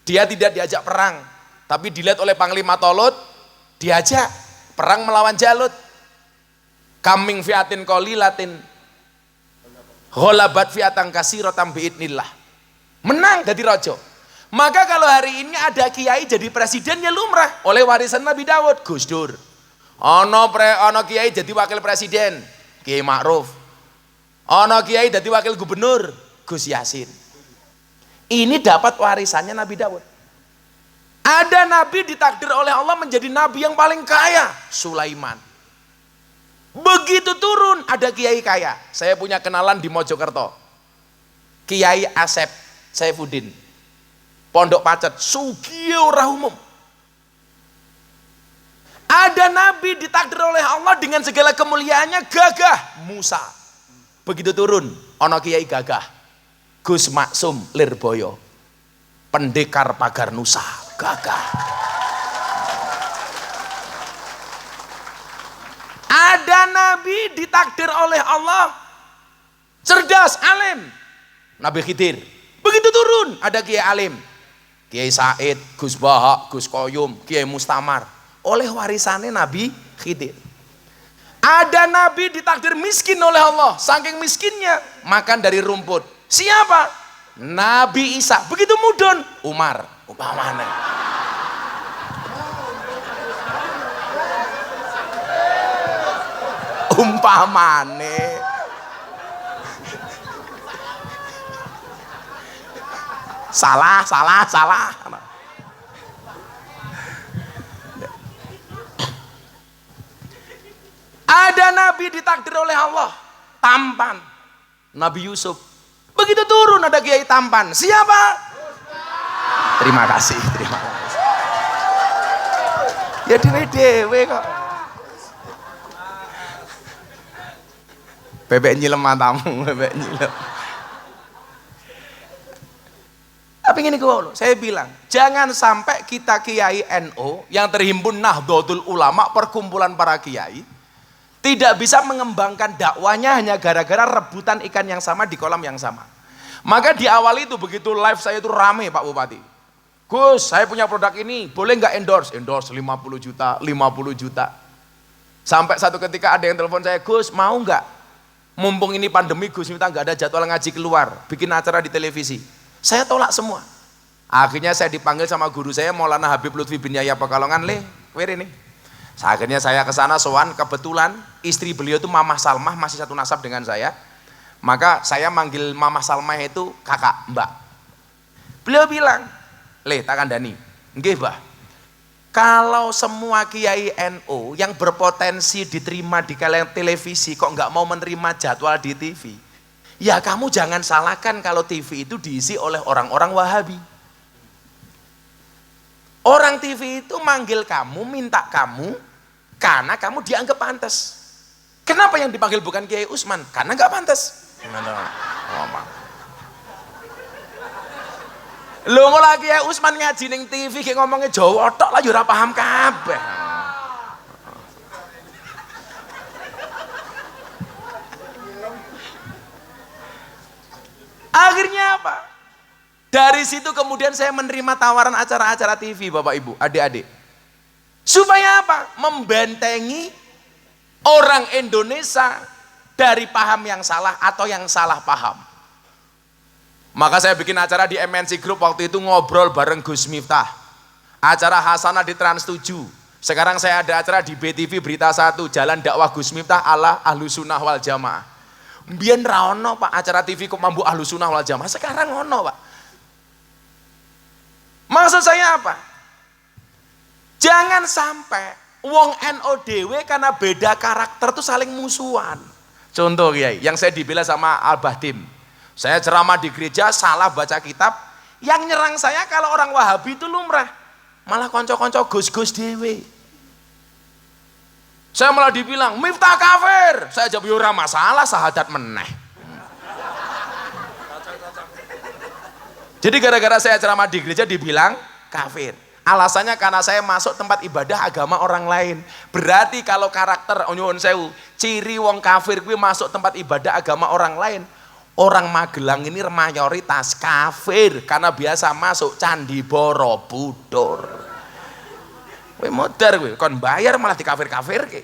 Dia tidak diajak perang, tapi dilihat oleh Panglima Tolut, diajak perang melawan Jalut. Kaming fiatin qalilatin ghalabat fiatan katsiratan biidnillah. Menang jadi raja. Maka kalau hari ini ada kiai jadi presiden ya lumrah oleh warisan Nabi Daud, Gus Dur. Ono kiai jadi wakil presiden, Kiai Ma'ruf. Ono kiai jadi wakil gubernur, Gus Yasin. Ini dapat warisannya Nabi Daud. Ada nabi ditakdir oleh Allah menjadi nabi yang paling kaya, Sulaiman. Begitu turun ada kiai kaya. Saya punya kenalan di Mojokerto, Kiai Asep Saifuddin. Pondok Pacet, sugih ora umum. Ada nabi ditakdir oleh Allah dengan segala kemuliaannya gagah, Musa. Begitu turun, ono kiai gagah, Gus Maksum Lirboyo, pendekar pagar Nusa, gagah. Ada nabi ditakdir oleh Allah cerdas, alim, Nabi Khidir. Begitu turun, ada kiai alim, Kiai Said, Gus Bahak, Gus Koyum, Kiai Mustamar, oleh warisannya Nabi Khidir. Ada nabi ditakdir miskin oleh Allah, saking miskinnya makan dari rumput. Siapa? Nabi Isa. Begitu mudun, Umar, umpamane. Umpamane. Salah. Ada nabi ditakdir oleh Allah tampan, Nabi Yusuf. Begitu turun ada kiai tampan. Siapa? Terima kasih. Ya dewe kok. Bebek nyilem matamu, bebek nyilem. Tapi gini saya bilang, jangan sampai kita kiai NU yang terhimpun Nahdlatul Ulama, perkumpulan para kiai, tidak bisa mengembangkan dakwanya hanya gara-gara rebutan ikan yang sama di kolam yang sama. Maka di awal itu begitu live saya itu rame Pak Bupati. Gus, saya punya produk ini, boleh nggak endorse? Endorse 50 juta. Sampai satu ketika ada yang telepon saya, Gus mau nggak? Mumpung ini pandemi Gus Miftah nggak ada jadwal ngaji keluar, bikin acara di televisi. Saya tolak semua. Akhirnya saya dipanggil sama guru saya Maulana Habib Lutfi bin Yahya Pekalongan, ini. Akhirnya saya ke sana sowan, kebetulan istri beliau itu Mamah Salmah, masih satu nasab dengan saya. Maka saya manggil Mamah Salmah itu kakak, mbak. Beliau bilang, tak kandani, nggih Mbah. Kalau semua kiai NU yang berpotensi diterima di kalian televisi kok nggak mau menerima jadwal di TV, ya kamu jangan salahkan kalau TV itu diisi oleh orang-orang Wahabi. Orang TV itu manggil kamu, minta kamu, karena kamu dianggap pantas. Kenapa yang dipanggil bukan Kiai Usman? Karena nggak pantas. Lho ngolah Kiai Usman ngaji ning TV kayak ngomongnya Jawa tok lah, ora paham kabeh. Akhirnya apa? Dari situ kemudian saya menerima tawaran acara-acara TV Bapak Ibu, adik-adik. Supaya apa? Membentengi orang Indonesia dari paham yang salah atau yang salah paham. Maka saya bikin acara di MNC Group waktu itu ngobrol bareng Gus Miftah. Acara Hasanah di Trans 7. Sekarang saya ada acara di BTV Berita 1, Jalan Dakwah Gus Miftah ala Ahlussunnah wal Jamaah. Mbiyen ra ono Pak acara TV kok mambu Ahlussunnah wal Jamaah, sekarang ono Pak. Maksud saya apa? Jangan sampai wong NU dhewe karena beda karakter tuh saling musuhan. Contoh Kiai, yang saya dibela sama Al Bahtim. Saya ceramah di gereja salah baca kitab, yang nyerang saya kalau orang Wahabi itu lumrah. Malah konco-konco gus-gus dhewe. Saya malah dibilang Miftah kafir. Saya jawab ora masalah, sahadat meneh. Jadi gara-gara saya ceramah di gereja dibilang kafir. Alasannya karena saya masuk tempat ibadah agama orang lain. Berarti kalau karakter nyuwun sewu, ciri wong kafir kuwi masuk tempat ibadah agama orang lain. Orang Magelang ini mayoritas kafir karena biasa masuk Candi Borobudur. Kowe modar kowe, kon bayar malah dikafir-kafirke.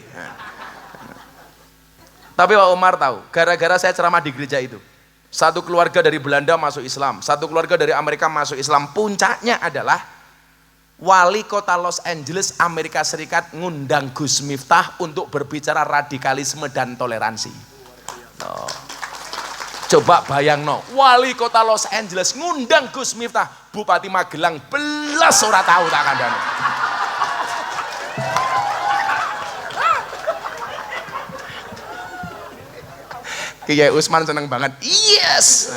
Tapi Pak Umar tahu, gara-gara saya ceramah di gereja itu, satu keluarga dari Belanda masuk Islam, satu keluarga dari Amerika masuk Islam. Puncaknya adalah wali kota Los Angeles, Amerika Serikat ngundang Gus Miftah untuk berbicara radikalisme dan toleransi. Coba bayang wali kota Los Angeles ngundang Gus Miftah, Bupati Magelang belas ora tahu tak kandhane. Kiai Usman seneng banget. Yes.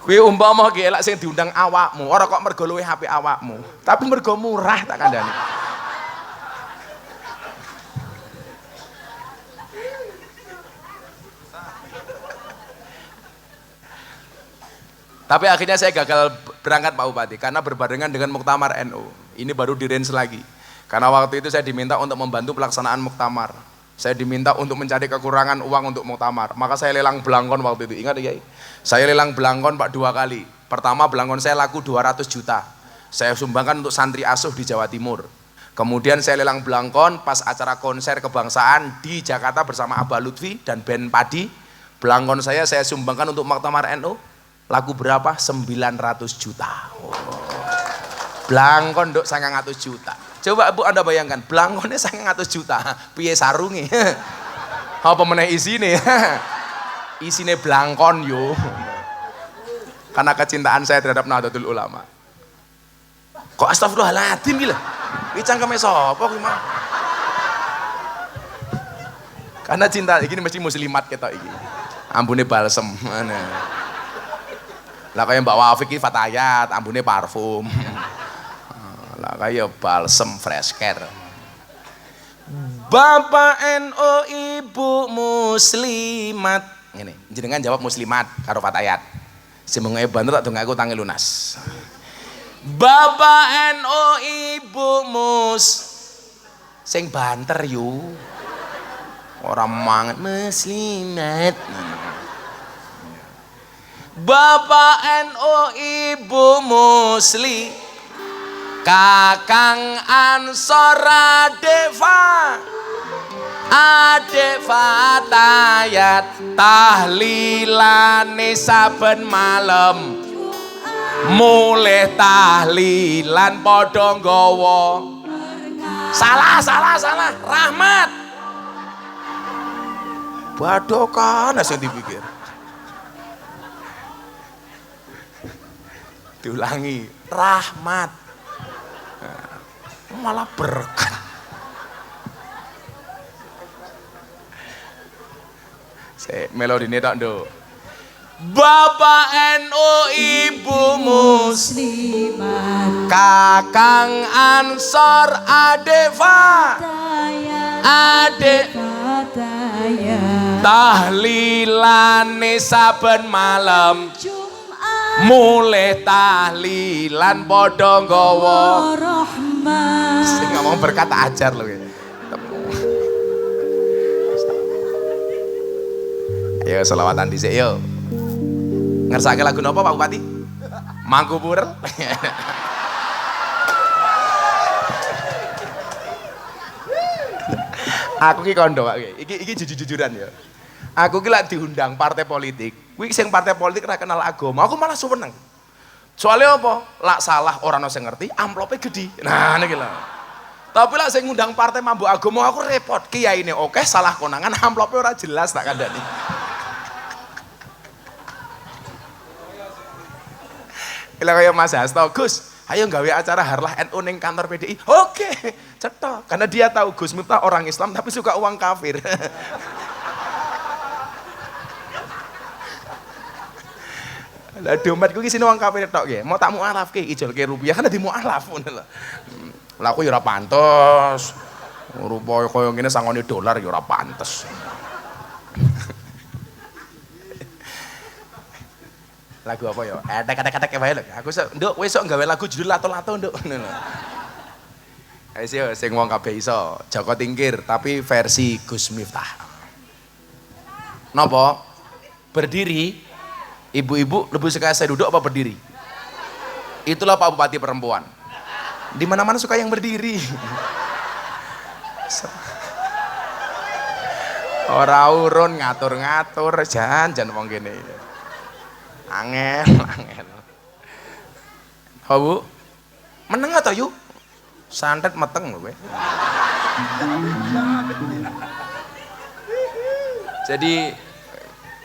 Kuwi umpama ki elak sing diundang awakmu, ora kok mergo luwih apik awakmu, tapi mergo murah tak kandhani. Tapi akhirnya saya gagal berangkat Pak Bupati karena berbarengan dengan Muktamar NU. Ini baru di-range lagi. Karena waktu itu saya diminta untuk membantu pelaksanaan Muktamar. Saya diminta untuk mencari kekurangan uang untuk Muktamar. Maka saya lelang belangkon waktu itu. Ingat ya? Saya lelang belangkon Pak 2 kali. Pertama belangkon saya laku 200 juta. Saya sumbangkan untuk santri asuh di Jawa Timur. Kemudian saya lelang belangkon pas acara konser kebangsaan di Jakarta bersama Abah Lutfi dan band Padi. Belangkon saya sumbangkan untuk Muktamar NU. Laku berapa? 900 juta. Oh. Belangkon dok 900 juta. Coba Bu Anda bayangkan, belangkonnya 900 juta. Piye sarunge? Apa meneh isine? Isine belangkon yo. Karena kecintaan saya terhadap Nahdlatul Ulama. Kok astagfirullahaladzim gila? Iki cangkeme sapa kuwi mah? Karena cinta iki mesti muslimat ketok iki. Ambune balsem. Lah kaya Mbak Wafik iki Fatayat, ambune parfum. Lah kaya balsem fresh care. Bapak NU Ibu muslimat. Ngene, jenengan jawab muslimat karo Fatayat. Semoga banter tak dongakku tangi lunas. Bapak NU Ibu sing banter yu. Ora manget muslimat. Bapak NU Ibu Musli Kakang Ansor Adek Fatayat tahlilane saben malam mulih tahlilan padha nggawa salah Rahmat badokan sing dipikir diulangi Rahmat malah berkah. Saya melodi ini tak do. Bapak NU Ibu muslimat Kakang Ansor Adek tahlilane saben malam mulih tahlilan padha nggawa rahmat. Sing ngomong berkata ajar lho. Ayo selawatan dhisik yo. Ngersake lagu napa Pak Bupati? Mangkupur. Aku ki kondo Pak iki jujur-jujuran ya. Aku ki lak diundang partai politik. Kuwi sing partai politik ra kenal agama, aku malah seneng. Soalnya apa? Lak salah orang sing ngerti, amplope gede. Nah niki lho. Tapi lak sing ngundang partai mambu agama aku repot. Kiyaine oke, salah konangan amplope ora jelas tak kandhani. Ila kaya Mas Hasto, Gus, ayo gawe acara harlah NU ning kantor PDI. Oke, cetok. Karena dia tahu Gus Miftah orang Islam tapi suka uang kafir. Lah dompetku iki sine wong kafir tok nggih. Mau tak mualafke ijolke rupiah kan dadi mualaf ngono lho. Lah aku ya ora pantes. Rupa kaya ngene sangone dolar ya ora pantes. Lagu apa ya? Kata-kata wae lho. Aku nduk wis sok gawe lagu judul lato-lato nduk ngono lho. Wis yo sing wong kabeh iso. Joko Tingkir tapi versi Gus Miftah. Napa? Berdiri. Ibu-ibu lebih suka saya duduk apa berdiri? Itulah Pak Bupati perempuan. Di mana-mana suka yang berdiri. Ora urun ngatur-ngatur jan wong kene. Angel. Ha Bu? Meneng ta yu? Santet meteng lho kowe. Jadi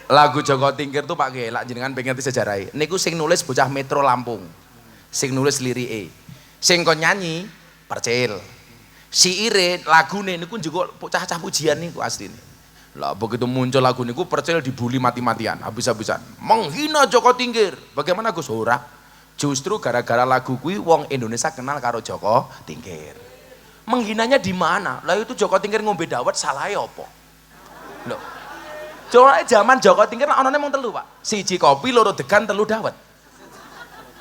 lagu Joko Tingkir tuh Pak Ge, lak jenengan pengen ngerti sejarahnya. Niku sing nulis bocah Metro Lampung, sing nulis lirike, sing kon nyanyi Percil, siire lagune niku juga cah-cah pujian niku asline. Lah begitu muncul lagu niku Percil dibully mati-matian, habis-habisan. Menghina Joko Tingkir. Bagaimana Gus ora? Justru gara-gara lagu kuwi wong Indonesia kenal karo Joko Tingkir. Menghinanya di mana? Lah itu Joko Tingkir ngombe dawet salahe apa? Loh. Coba zaman Joko Tingkir anane mung telu, Pak. Siji kopi, loro degan, telu dawet.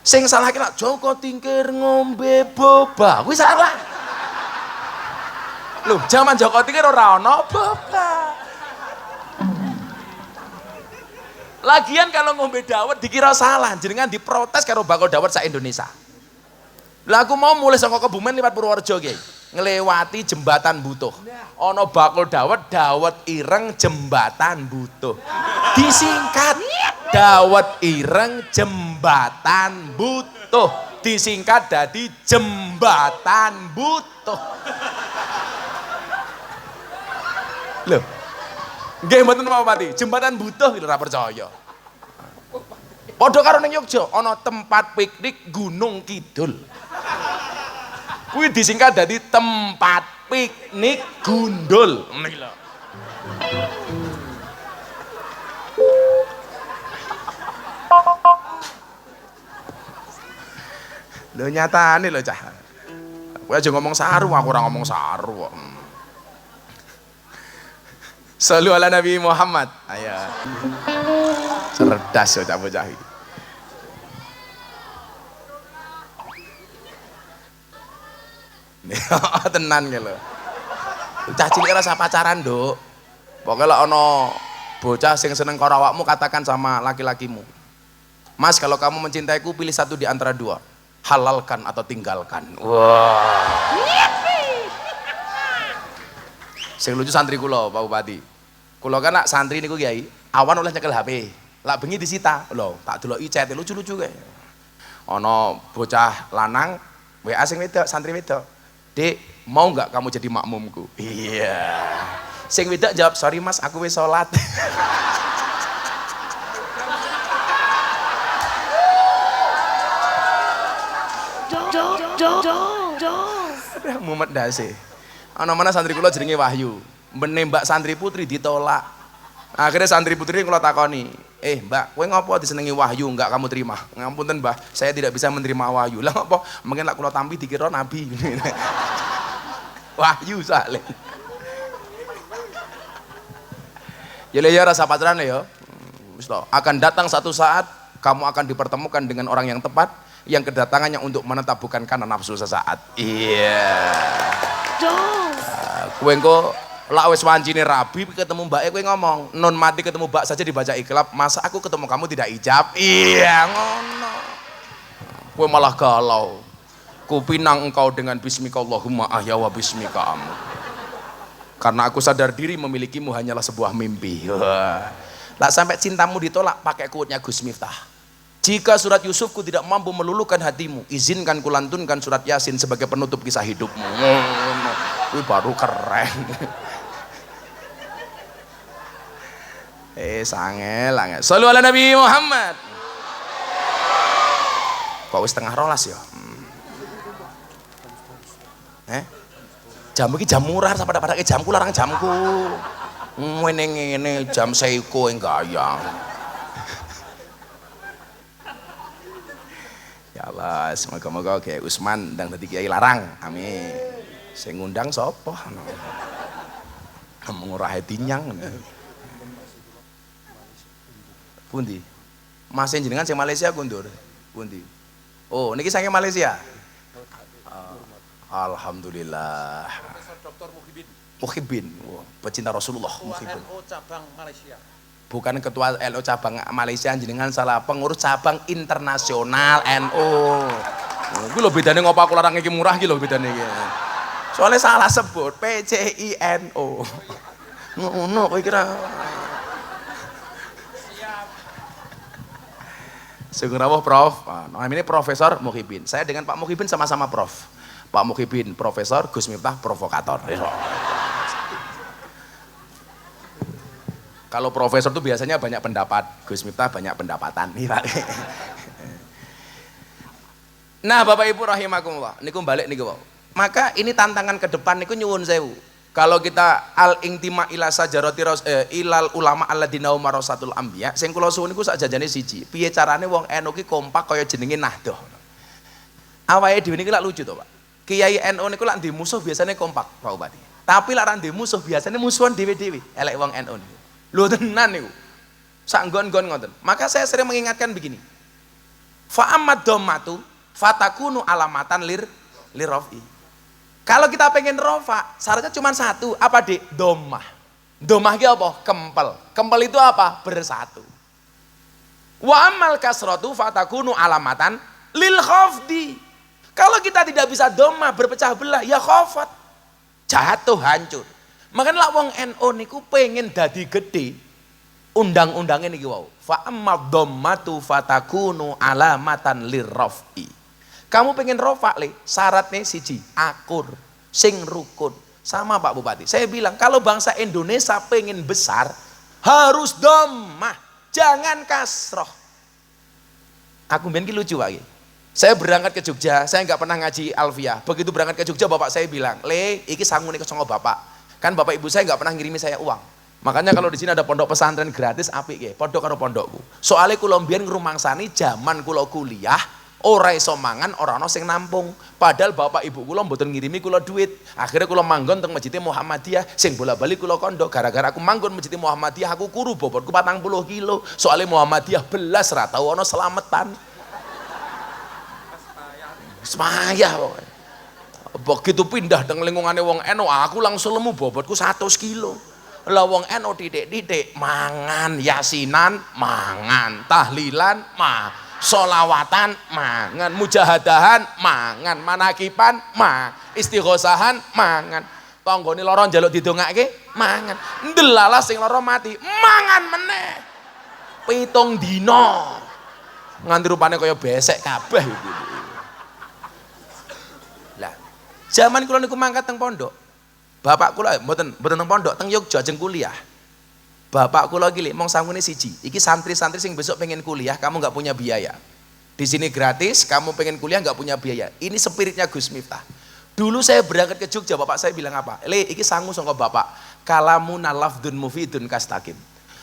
Sing salah ki lak Joko Tingkir ngombe boba. Kuwi salah. Loh, zaman Joko Tingkir ora ana boba. Lagian kalau ngombe dawet dikira salah, jenengan diprotes karo bakul dawet sak Indonesia. Lah aku mau mulai saka Kebumen liwat Purworejo ki, nglewati jembatan Butuh. Ana bakul dawet, dawet ireng jembatan Butuh. Disingkat dawet ireng jembatan Butuh. Disingkat dadi jembatan Butuh. Loh. Nggih mboten Pak, jembatan Butuh lho ora percaya. Padha karo ning Yogya ana tempat piknik Gunung Kidul. Kuwi disingkat dadi tempat piknik Gundul. Niki lho. Lho nyatane lho cah. Kowe aja ngomong saru, aku ora ngomong saru kok. Sallu ala Nabi Muhammad. Ayo. Cerdas bocah-bocah iki. Tenan ki lho. Cah cilik rasa pacaran, Nduk. Pokoke lek ana bocah sing seneng karo awakmu katakan sama laki-lakimu. Mas, kalau kamu mencintaiku pilih satu di antara dua. Halalkan atau tinggalkan. Wah. Sing lucu santri kula, Pak Bupati. Kula kan nak santri niku Kiai, awan oleh nyekel HP. Lak bengi disita. Lho, tak deloki chat lucu-lucu kae. Ana bocah lanang WA sing wedok, santri wedok. Dek, mau nggak kamu jadi makmumku? Iya. Sing wedok jawab, sorry mas, aku wis sholat. Mumet dasi. Ana mana santri kula jenenge Wahyu. Menembak santri putri ditolak. Akhirnya santri putri kula takoni, Mbak, kowe ngopo disenengi Wahyu enggak kamu terima? Ngapunten Mbah, saya tidak bisa menerima Wahyu. Lah ngopo? Mungkin lak kula tampi dikira nabi. Wahyu saleh. Ya rasa pacaran ya. Wis to, akan datang satu saat kamu akan dipertemukan dengan orang yang tepat yang kedatangannya untuk menetap bukan karena nafsu sesaat. Iya. Kowe engko lak wis wancine rabi ketemu mbake kowe ngomong, non mati ketemu mbak saja dibaca iklab, masa aku ketemu kamu tidak ijab? Iya ngono. Kowe malah galau. Kupinang engkau dengan bismika Allahumma ahya wa bismika amut. Karena aku sadar diri memilikimu hanyalah sebuah mimpi. Lah sampai cintamu ditolak pakai quote-nya Gus Miftah. Jika surat Yusufku tidak mampu meluluhkan hatimu, izinkan kulantunkan surat Yasin sebagai penutup kisah hidupmu. Wih baru keren. Sangel. Sallu ala Nabi Muhammad. Kok wis tengah rolas ya? Jam iki jam murah sampai pada jamku larang jamku. Ngene jam seiko gayang. Ya Allah, semoga-moga Kiai Usman ndang dadi kiai larang. Amin. Sing ngundang sapa? Mengurah dinyang. Pundi? Mas jenengan sing Malaysia kundur. Pundi? Oh, niki saking Malaysia. Alhamdulillah. Profesor Dr. Muhibin. Wah, pecinta Rasulullah Muhibin. LO cabang Malaysia. Bukan ketua LO cabang Malaysia, jenengan salah, pengurus cabang internasional NU. Kuwi lho bedane ngopo aku larang iki murah iki lho bedane iki. Soalnya salah sebut PCINO. Ngono kowe kira. Sing rawuh Prof. Nah, ini Profesor Muhibin. Saya dengan Pak Muhibin sama-sama Prof. Pak Muhibin profesor, Gus Miftah provokator. Kalau profesor itu biasanya banyak pendapat, Gus Miftah banyak pendapatan. Nah, Bapak Ibu rahimakumullah, niku balik niku. Maka ini tantangan ke depan niku nyuwun sewu. Kalau kita al-intima ila sajarati ilal ulama alladzina umarasatul anbiya, sing kula suwun niku sak janjane siji. Piye carane wong NU ki kompak kaya jenenge Nahdoh. Awake dhewe niki lak lucu to, Pak. Kiai NU niku lak ndek musuh biasanya kompak, Pak Bupati. Tapi lak ra ndek musuh biasanya musuhan dhewe-dhewe, elek wong NU niku. Lho tenan niku. Sak nggon-nggon ngoten. Maka saya sering mengingatkan begini. Fa amad dhammatu fatakunu alamatan lirafi. Kalau kita pengen rofa, syaratnya cuma satu, apa Dik? Dhammah. Dhammah ki apa? Kempel. Kempel itu apa? Bersatu. Wa amal kasratu fatakunu alamatan lil khafdi. Kalau kita tidak bisa dhammah, berpecah belah, ya khafat. Jatuh hancur. Makanya wong NU niku pengen dadi gede. Undang-undangnya niki wau. Fa amad dhammatu fatakunu alamatan lirrafi. Kamu pengen rofa le, syaratnya siji, akur, sing rukun. Sama Pak Bupati, saya bilang kalau bangsa Indonesia pengen besar, harus dhammah, jangan kasroh. Aku mungkin lucu Pak. Saya berangkat ke Jogja, saya nggak pernah ngaji Alfiah. Begitu berangkat ke Jogja, bapak saya bilang, le, iki sangu nih kesongo bapak. Kan bapak ibu saya nggak pernah ngirimi saya uang. Makanya kalau di sini ada pondok pesantren gratis, apik ya, pondok karo pondokku. Soalnya kulo mbiyen ngrumangsani zaman kulo kuliah, ora iso mangan, ora ana sing nampung. Padahal bapak ibu kula mboten ngirimi kula duit. Akhirnya kula manggon teng Masjid Muhammadiyah, sing bola-bali kula kondok. Gara-gara aku manggon Masjid Muhammadiyah, aku kuru bobotku 40 kilo. Soalnya Muhammadiyah belas ra tau ana selametan. Semaya pokoknya. Begitu pindah teng lingkungane wong NU, aku langsung lemu bobotku 100 kilo. Lah wong NU titik-titik mangan, yasinan mangan, tahlilan solawatan mangan, mujahadahan mangan, manakipan istighosahan mangan, tanggane lara njaluk didongake mangan, ndelala sing lara mati mangan meneh 7 dina nganti rupane kaya besek kabeh iki. Lah zaman kula niku mangkat teng pondok, bapak kula mboten teng pondok, teng Yogyakarta ajeng kuliah. Bapak kula iki mong sangune siji. Iki santri-santri sing besok pengen kuliah, kamu nggak punya biaya. Di sini gratis, kamu pengen kuliah nggak punya biaya. Ini spiritnya Gus Miftah. Dulu saya berangkat ke Jogja, bapak saya bilang apa? Le, iki sangu sangka bapak. Kalamuna lafdun mufidun kastakim.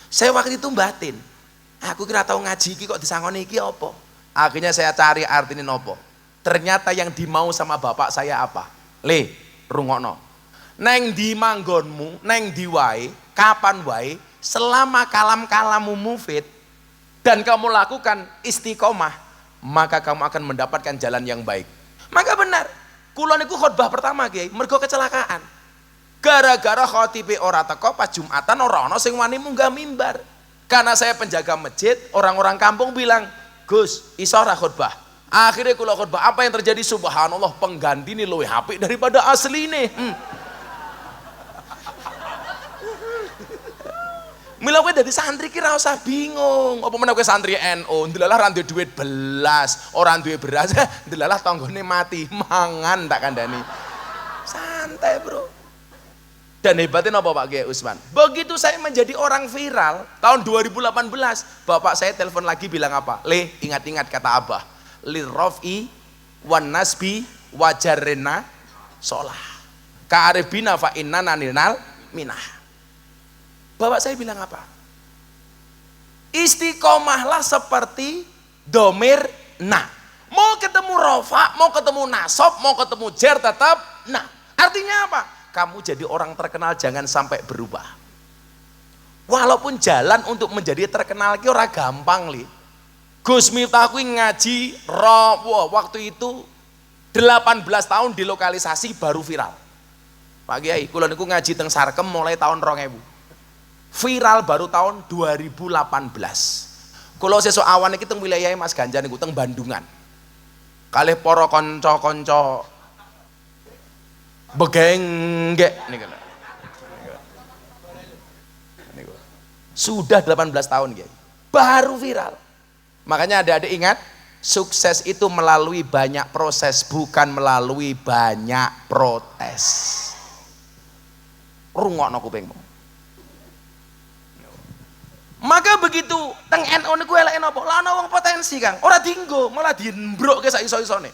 Saya waktu itu batin. Aku kira tahu ngaji iki kok disangoni iki apa? Akhirnya saya cari artine nopo. Ternyata yang dimau sama bapak saya apa? Le, rungokno. Neng di manggonmu, neng di wae, kapan wae, selama kalam-kalamu mufid dan kamu lakukan istiqomah, maka kamu akan mendapatkan jalan yang baik. Maka benar, kula niku khotbah pertama Kiai, mergo kecelakaan. Gara-gara khotibe ora teko pas Jumatan ora ana sing wani munggah mimbar. Karena saya penjaga masjid, orang-orang kampung bilang, "Gus, iso ora khotbah?" Akhirnya kula khotbah, apa yang terjadi? Subhanallah, pengganti ini luwih apik daripada asline. Mila kowe dadi santri ki ra usah bingung. Apa meneh kowe santri NU, ndelalah ra duwe duit belas, ora duwe beras, ndelalah tanggane mati, mangan tak kandhani. Santai, Bro. Dan hebatnya apa Pak Kiai Usman? Begitu saya menjadi orang viral tahun 2018, bapak saya telepon lagi bilang apa? Le, ingat-ingat kata Abah. Lirrafi wan nasbi wajarrena sholah. Ka'arifina fa innana ninal minah. Bapak saya bilang apa? Istiqomahlah seperti domir na. Mau ketemu rofa, mau ketemu nasab, mau ketemu jer tetap nah. Artinya apa? Kamu jadi orang terkenal jangan sampai berubah. Walaupun jalan untuk menjadi terkenal ki ora gampang li. Gus Miftah kuwi ngaji waktu itu 18 tahun di lokalisasi baru viral. Pak Kiai, kula niku ngaji teng Sarkem mulai tahun 2000. Viral baru tahun 2018. Kula sesuk awan iki teng wilayah Mas Ganjar niku teng Bandungan. Kalih para kanca-kanca begenggek niku. Sudah 18 tahun Kiai. Baru viral. Makanya adik-adik ingat, sukses itu melalui banyak proses, bukan melalui banyak protes. Rungokno kupingmu. Maka begitu teng NU niku eleke napa? Lah ana wong potensi, Kang. Ora dienggo, malah diembrokke sak iso-isone.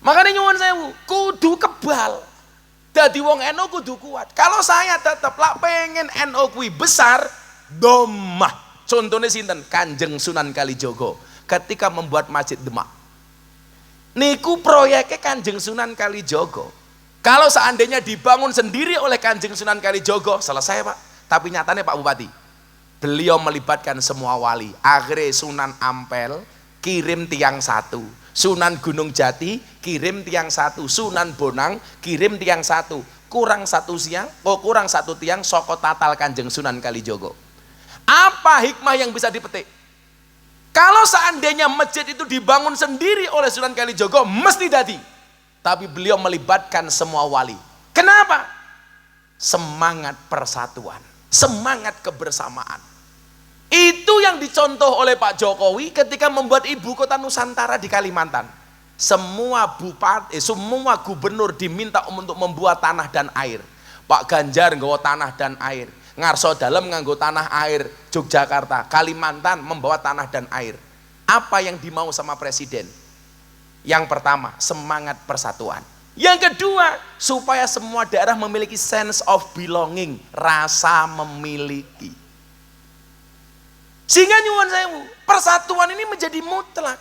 Makane nyuwun sewu, kudu kebal. Dadi wong NU kudu kuat. Kalau saya tetap lah pengen NU kuwi besar, domah. Contohnya sinten? Kanjeng Sunan Kalijogo ketika membuat Masjid Demak. Niku proyeknya Kanjeng Sunan Kalijogo. Kalau seandainya dibangun sendiri oleh Kanjeng Sunan Kalijogo, selesai Pak. Tapi nyatanya Pak Bupati, beliau melibatkan semua wali. Akhirnya Sunan Ampel kirim tiang satu, Sunan Gunung Jati kirim tiang satu, Sunan Bonang kirim tiang satu. Kurang satu tiang soko tatal Kanjeng Sunan Kalijogo. Apa hikmah yang bisa dipetik? Kalau seandainya masjid itu dibangun sendiri oleh Sunan Kalijogo, mesti dadi. Tapi beliau melibatkan semua wali. Kenapa? Semangat persatuan, semangat kebersamaan. Itu yang dicontoh oleh Pak Jokowi ketika membuat ibu kota Nusantara di Kalimantan. Semua semua gubernur diminta untuk membuat tanah dan air. Pak Ganjar nggawa tanah dan air. Ngarso Dalem nganggo tanah air. Yogyakarta, Kalimantan membawa tanah dan air. Apa yang dimau sama presiden? Yang pertama, semangat persatuan. Yang kedua, supaya semua daerah memiliki sense of belonging, rasa memiliki. Sehingga nyuwun sewu, persatuan ini menjadi mutlak.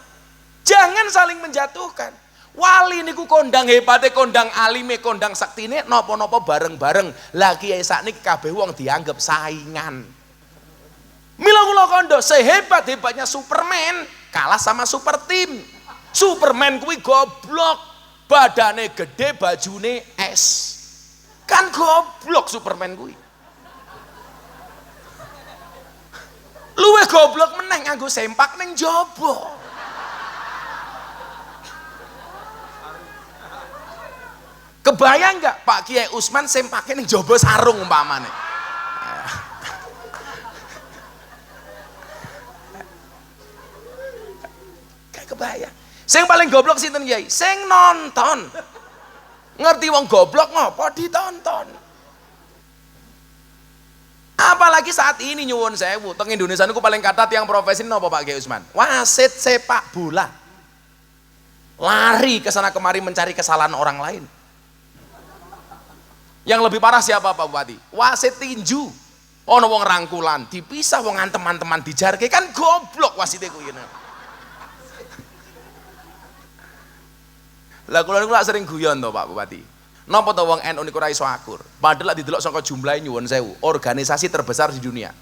Jangan saling menjatuhkan. Wali niku kondang hebate, kondang alime, kondang saktine, nopo-nopo bareng-bareng. Lagi ya sakniki kabeh wong dianggap saingan. Mila kula kondo, sehebat-hebatnya Superman kalah sama super team. Superman kuwi goblok, badane gede, bajune es. Kan goblok Superman kuwi. Luwe goblok meneh nganggo sempak ning jaba. Kebayang enggak Pak Kiai Usman sempake ning jaba sarung umpamane. Kayak kebayang. Sing paling goblok sinten Kiai? Sing nonton. Ngerti wong goblok ngopo ditonton. Apalagi saat ini nyuwun sewu, teng Indonesia niku paling kathah yang profesi napa Pak Kiai Usman? Wasit sepak bola. Lari ke sana kemari mencari kesalahan orang lain. Yang lebih parah siapa Pak Bupati? Wasit tinju. Ono wong rangkulan, dipisah wong teman-teman dijarke, kan goblok wasite kuwi. Lah kula niku sering guyon to Pak Bupati. Napa to wong NU niku ora iso akur? Padahal didelok saka jumlahe nyuwun sewu, organisasi terbesar di dunia.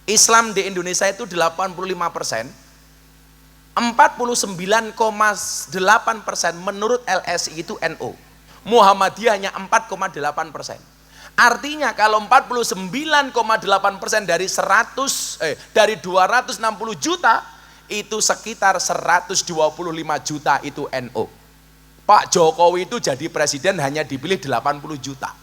Islam di Indonesia itu 85%, 49,8% menurut LSI itu NU. Muhammadiyah hanya 4,8%. Artinya kalau 49,8% dari 260 juta itu sekitar 125 juta itu NU. Pak Jokowi itu jadi presiden hanya dipilih 80 juta.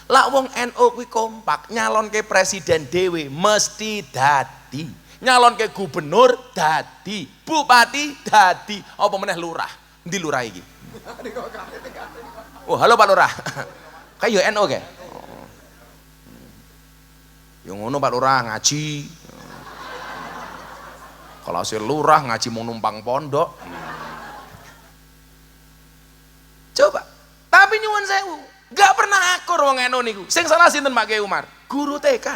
Lah wong NU kuwi kompak, nyalon ke presiden dhewe mesti dadi. Nyalon ke gubernur dadi, bupati dadi, apa meneh lurah. Endi lurah iki? Oh, halo Pak Lurah. Kayak yo NU ke? Yang ngono Pak Lurah ngaji. Kalau si lurah ngaji mau numpang pondok. Coba. Tapi nyuwun sewu, gak pernah akur wong NU niku. Sing salah sinten Pak Kiai Umar? Guru TK.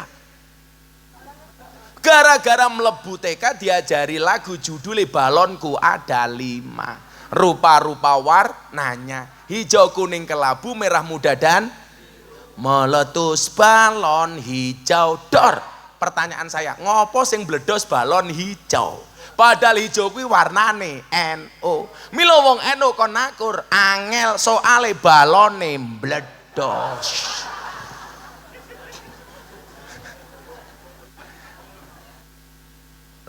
Gara-gara mlebu TK diajari lagu judulnya Balonku Ada 5. Rupa-rupa warnanya, hijau kuning kelabu merah muda dan meletus balon hijau dor. Pertanyaan saya, ngopo sing bledos balon hijau? Padahal hijau kuwi warnane NU. Mila wong NU kon nakur angel soale balone mbledos.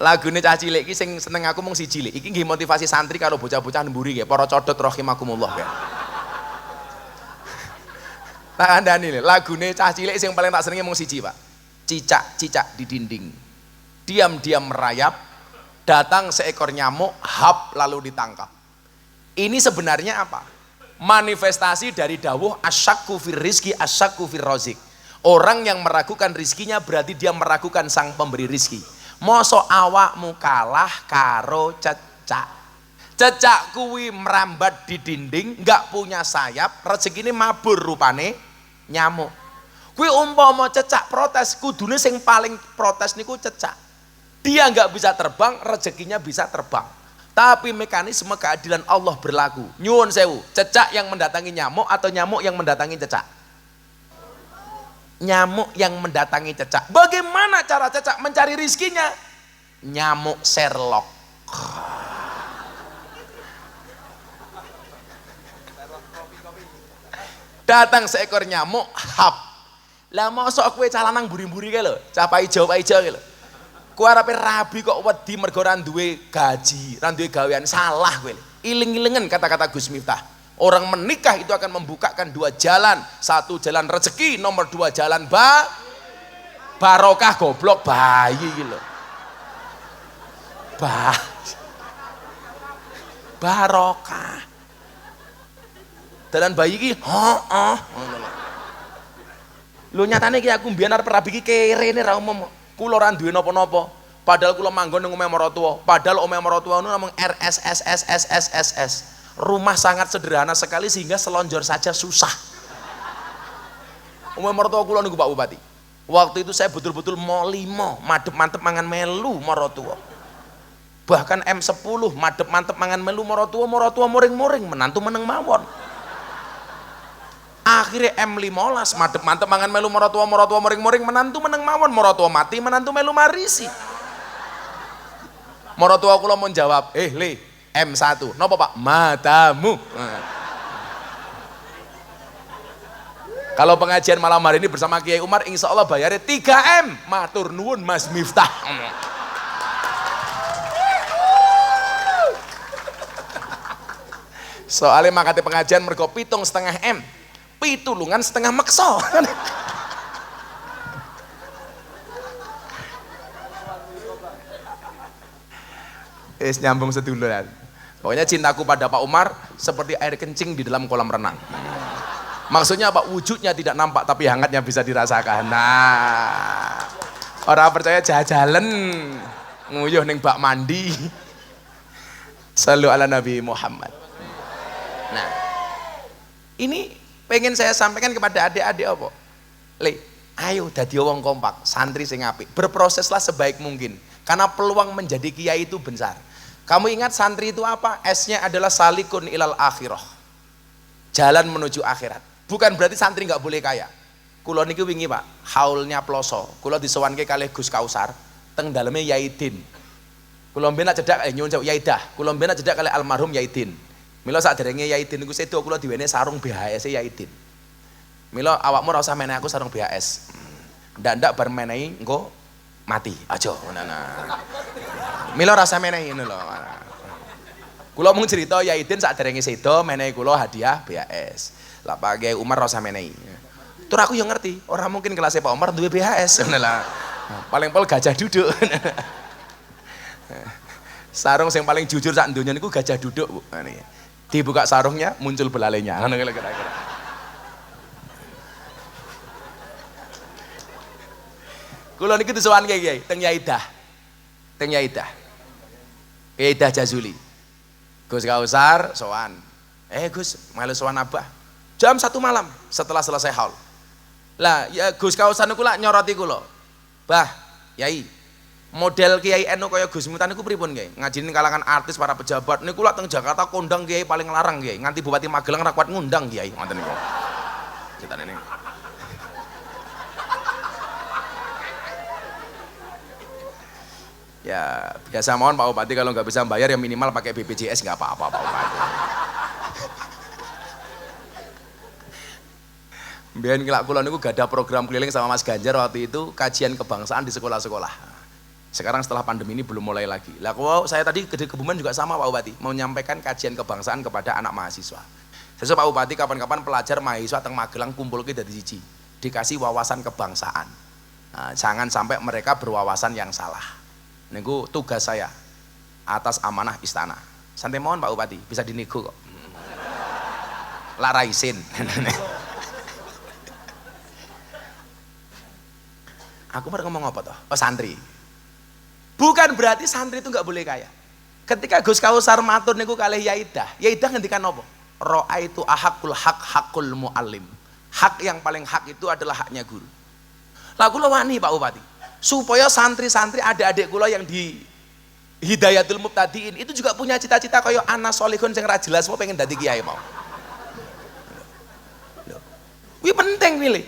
Lagune cah cilik iki sing seneng aku mung siji cilik. Iki nggih motivasi santri karo bocah-bocah mburi nggih, para codot rahimakumullah nggih. Tak andani lho, lagune cah cilik sing paling tak senengi mung siji, Pak. Cicak-cicak di dinding. Diam-diam merayap, datang seekor nyamuk, hap lalu ditangkap. Ini sebenarnya apa? Manifestasi dari dawuh asyakku fir rizki, asyakku fir rozik. Orang yang meragukan rizkinya berarti dia meragukan sang pemberi rizki. Mosok awakmu kalah karo cecak. Cecak kuwi merambat di dinding, nggak punya sayap, rezekine mabur rupane nyamuk. Kuwi umpama cecak protes, kudune sing paling protes niku cecak. Dia nggak bisa terbang, rezekinya bisa terbang. Tapi mekanisme keadilan Allah berlaku. Nyuwun sewu, cecak yang mendatangi nyamuk atau nyamuk yang mendatangi cecak? Nyamuk yang mendatangi cecak. Bagaimana cara cecak mencari rizkinya? Nyamuk Sherlock. Datang seekor nyamuk, hap. Lah mosok kowe calanang buri-buri kae lho, capai ijo kae lho. Kowe arepe rabi kok wedi mergo ra duwe gaji, ra duwe gawean, salah kowe. Iling-ilengen kata-kata Gus Miftah. Orang menikah itu akan membukakan dua jalan. Satu jalan rezeki, nomor dua jalan barokah, goblok bayi gitu. Barokah. Dalan bayi iki, heeh. Lho nyatane iki aku mbiyen arep rabi iki kerene ra umum. Kula ra duwe napa-napa. Padahal kula manggon nang omahe maratuwa. Padahal omahe maratuwa nu namung RSSSSSSS. Rumah sangat sederhana sekali sehingga selonjor saja susah. Omahe maratuwa kula niku Pak Bupati. Waktu itu saya betul-betul molimo, madep-mantep mangan melu maratuwa. Bahkan M10 madep-mantep mangan melu maratuwa muring-muring menantu meneng mawon. Akhirnya M15 madep-mantep mangan melu maratuwa muring-muring menantu meneng mawon, maratuwa mati menantu melu marisi. Maratuwa kula mun jawab, Le, M1. Napa Pak? Matamu. Kalau pengajian malam hari ini bersama Kiai Umar, insya Allah bayarnya 3M. Matur nuwun Mas Miftah. Soalnya makati pengajian mergo 7,5 M. Pitulungan setengah meksa. Nyambung seduluran. Pokoknya cintaku pada Pak Umar seperti air kencing di dalam kolam renang. Maksudnya apa? Wujudnya tidak nampak tapi hangatnya bisa dirasakan. Nah, orang percaya jalan nguyuh ning bak mandi. Sallu ala Nabi Muhammad. Nah, ini pengen saya sampaikan kepada adik-adik apa? Ayo dadi wong kompak, santri sing apik. Berproseslah sebaik mungkin karena peluang menjadi kiai itu besar. Kamu ingat santri itu apa? S-nya adalah salikun ilal akhirah. Jalan menuju akhirat. Bukan berarti santri nggak boleh kaya. Kulo niki wingi Pak, haulnya ploso. Kulo disowanke kalih Gus Kausar teng daleme Yaidin. Kulo mben cedak nyuwun sewu Yaidah. Kulo mben cedak kalih almarhum Yaidin. Mila saderenge Yaidin niku sedo kula diwene sarung BHS Yaidin. Mila awakmu ora usah menehi aku sarung BHS. Ndak bar menehi engko mati. Aja ngono. Mila ora usah menehi ngono lho. Kula mung cerita Yaidin saderenge sedo menehi kula hadiah BHS. Lah Pak Kiai Umar ora usah menehi. Tur aku yo ngerti, ora mungkin kelasnya Pak Umar duwe BHS ngono lah. Paling pol gajah duduk. Sarung yang paling jujur sak donya niku gajah duduk, Bu. Dibuka sarungnya muncul belalainya. Kira-kira. Kula niki disowan Kiai teng Yaidah. Yaidah Jazuli. Gus Kausar sowan. Gus, melu sowan Abah. Jam 1 malam setelah selesai haul. Lah, ya Gus Kausar niku lak nyoroti kula. Bah, Yai, model Kiai NU kaya Gus Miftah niku pripun Kiai? Ngajinin kalangan artis para pejabat niku lak teng Jakarta kondang Kiai paling larang Kiai. Nganti Bupati Magelang ra kuat ngundang Kiai, ngoten niku. Critane niku. Ya, biasa mohon Pak Bupati kalau nggak bisa bayar ya minimal pakai BPJS nggak apa-apa Pak Bupati. Biyen kula niku gak ada program keliling sama Mas Ganjar waktu itu kajian kebangsaan di sekolah-sekolah. Sekarang setelah pandemi ini belum mulai lagi. Lah saya tadi ke Kebumen juga sama Pak Bupati, mau menyampaikan kajian kebangsaan kepada anak mahasiswa. Saya Pak Bupati kapan-kapan pelajar mahasiswa teng Magelang kumpul ke dari siji, dikasih wawasan kebangsaan. Nah, jangan sampai mereka berwawasan yang salah. Niku tugas saya atas amanah istana. Santai mohon Pak Bupati, bisa dinego kok. Laraisin. Aku baru ngomong apa toh? Oh santri. Bukan berarti santri itu nggak boleh kaya. Ketika Gus Kausar matur niku kalih Yaidah ngendikan apa? Ra'aitu ahakul hakul muallim. Hak yang paling hak itu adalah haknya guru. Lah kula wani Pak Bupati, supaya santri-santri adik-adik kula yang di Hidayatul Mubtadiin itu juga punya cita-cita kaya ana solihun sing ra jelas mau pengen dadi kiai mau. Wih penting pilih.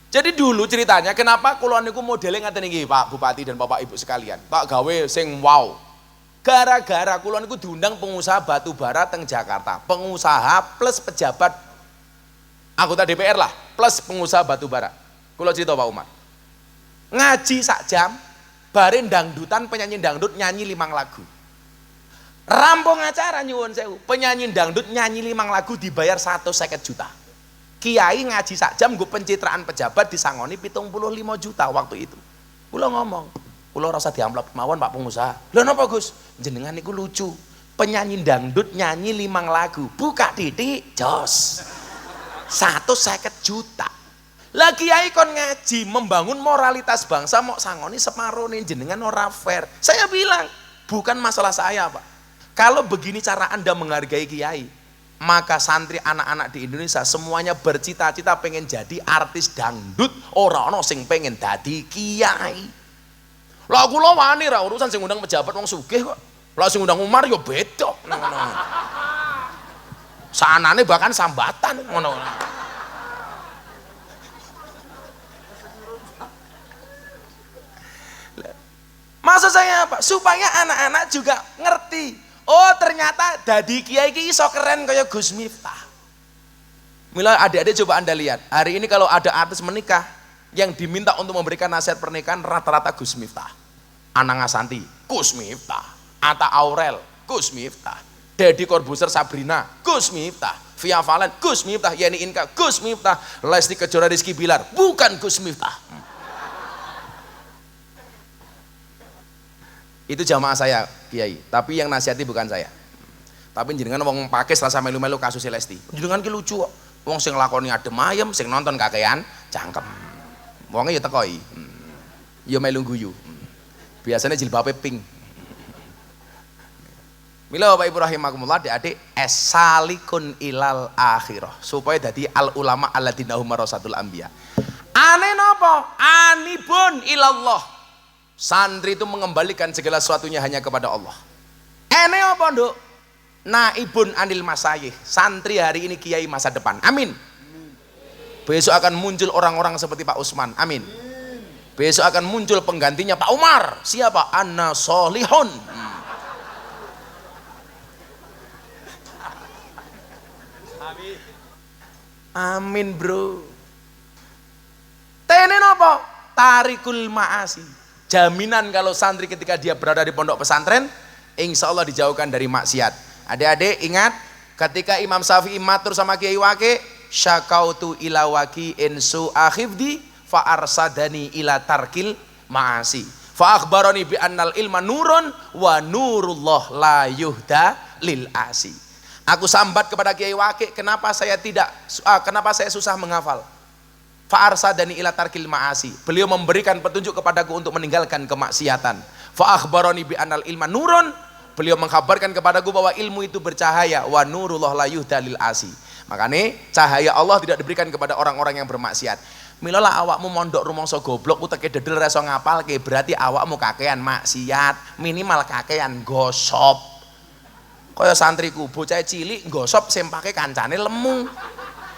Jadi dulu ceritanya kenapa kula niku modelnya ngaten iki Pak Bupati dan Bapak Ibu sekalian. Tak gawe sing wow. Gara-gara kula niku diundang pengusaha batu bara teng Jakarta. Pengusaha plus pejabat anggota DPR lah, plus pengusaha batu bara. Kula cerita Pak Umar. Ngaji sak jam, bare dangdutan penyanyi dangdut nyanyi 5 lagu. Rampung acara nyuwun sewu, penyanyi dangdut nyanyi 5 lagu dibayar 150 juta. Kiai ngaji sak jam nggo pencitraan pejabat disangoni 75 juta waktu itu. Kula ngomong, kula rasa diamplop mawon Pak pengusaha. Lho napa Gus? Jenengan niku lucu. Penyanyi dangdut nyanyi 5 lagu, buka titik jos. 150 juta. Lah kiai kon ngaji membangun moralitas bangsa mau sangoni semarone jenengan ora fair. Saya bilang, bukan masalah saya, Pak. Kalau begini cara Anda menghargai kiai, maka santri anak-anak di Indonesia semuanya bercita-cita pengen jadi artis dangdut, ora ono sing pengen dadi kiai. Lah kula wani ra urusan sing undang pejabat wong sugih kok. Lah sing undang Umar yo beda. Sanane bahkan sambatan ngono. Maksud saya apa? Supaya anak-anak juga ngerti. Oh ternyata dadi kiai ki iso keren kayak Gus Miftah. Mila adik-adik coba Anda lihat. Hari ini kalau ada artis menikah yang diminta untuk memberikan nasihat pernikahan rata-rata Gus Miftah. Anang Asanti, Gus Miftah. Atta Aurel, Gus Miftah. Deddy Corbuzier Sabrina, Gus Miftah. Via Valen, Gus Miftah. Yeni Inka, Gus Miftah. Lesti Kejora Rizky Bilar, bukan Gus Miftah. Itu jamaah saya kiai, tapi yang nasihati bukan saya. Tapi jenengan wong pakis rasa melu-melu kasus Lesti. Jenengan ki lucu kok. Wong sing lakoni adem ayem, sing nonton kakean cangkem. Wonge ya tekoi. Ya melu guyu. Biasanya jilbabe pink. Mila Bapak Ibu rahimakumullah, adik-adik esalikun ilal akhirah supaya dadi al ulama alladzina hum warasatul anbiya. Ane napa? Anibun ilallah. Santri itu mengembalikan segala sesuatunya hanya kepada Allah. Ene apa nduk? Naibun anil masayih. Santri hari ini kiai masa depan. Amin. Besok akan muncul orang-orang seperti Pak Usman. Amin. Besok akan muncul penggantinya Pak Umar. Siapa? Anna solihun. Amin. Amin bro. Tenen apa? Tarikul ma'asi. Jaminan kalau santri ketika dia berada di pondok pesantren, insya Allah dijauhkan dari maksiat. Adik-adik ingat, ketika Imam Syafi'i matur sama Kiai Wake, syakautu ila waki insu akhifdi fa arsadani ila tarkil ma'asi fa akhbarani bi annal ilma nurun wa nurullah la yuhda lil asi. Aku sambat kepada Kiai Wake, kenapa saya susah menghafal? Fa arsadani ila tarkil ma'asi. Beliau memberikan petunjuk kepadaku untuk meninggalkan kemaksiatan. Fa akhbarani bi annal ilma nurun. Beliau mengkabarkan kepadaku bahwa ilmu itu bercahaya, wa nurullah la yuhda lil asi. Makanya cahaya Allah tidak diberikan kepada orang-orang yang bermaksiat. Milola awakmu mondok rumangsa goblok uteke dedel reso ngapalke, berarti awakmu kakean maksiat, minimal kakean gosop. Kaya santriku bocah cilik gosop sempake kancane lemu.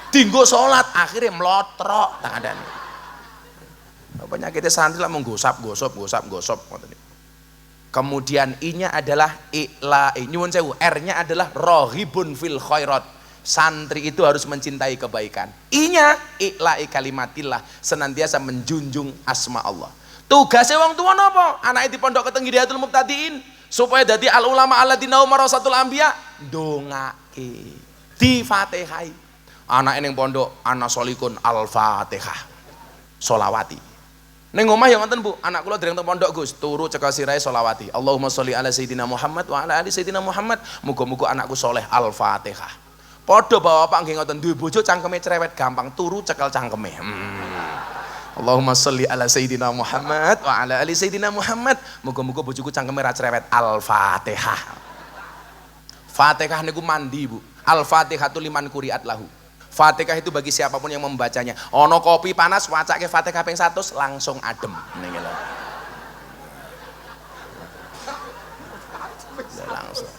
Dinggo sholat akhirnya melotrok tak ada nih. Penyakitnya santri lah menggosap. Kemudian I-nya adalah nyuwun sewu, R-nya adalah rohibun fil khairat. Santri itu harus mencintai kebaikan. I-nya i'la'i kalimatillah, senantiasa menjunjung asma Allah. Tugasnya wong tua napa? Anake di pondok keteng Hidayatul Mubtadiin supaya dadi al ulama alladzina hum warasatul anbiya, ndongake, di-Fatihai. Anak yang pondok ana solikun al-Fatihah solawati neng omah yang ngonten Bu, anak kula dereng teng pondok Gus, turu cekal sirahe solawati Allahumma sholli ala sayyidina Muhammad wa ala ali sayyidina Muhammad, muga-muga anakku soleh al-Fatihah. Padha bapak nggih ngoten duwe bojo cangkeme cerewet gampang turu cekel cangkeme. Allahumma sholli ala Sayyidina Muhammad wa ala ali Sayyidina Muhammad. Muga-muga bojoku cangkeme ra cerewet. Al-Fatihah. Fatihah niku mandi, Bu. Al-Fatihatu liman quri'at lahu. Fatihah itu bagi siapapun yang membacanya. Ono kopi panas wacake Fatihah ping 100 langsung adem. Niki lho. Langsung.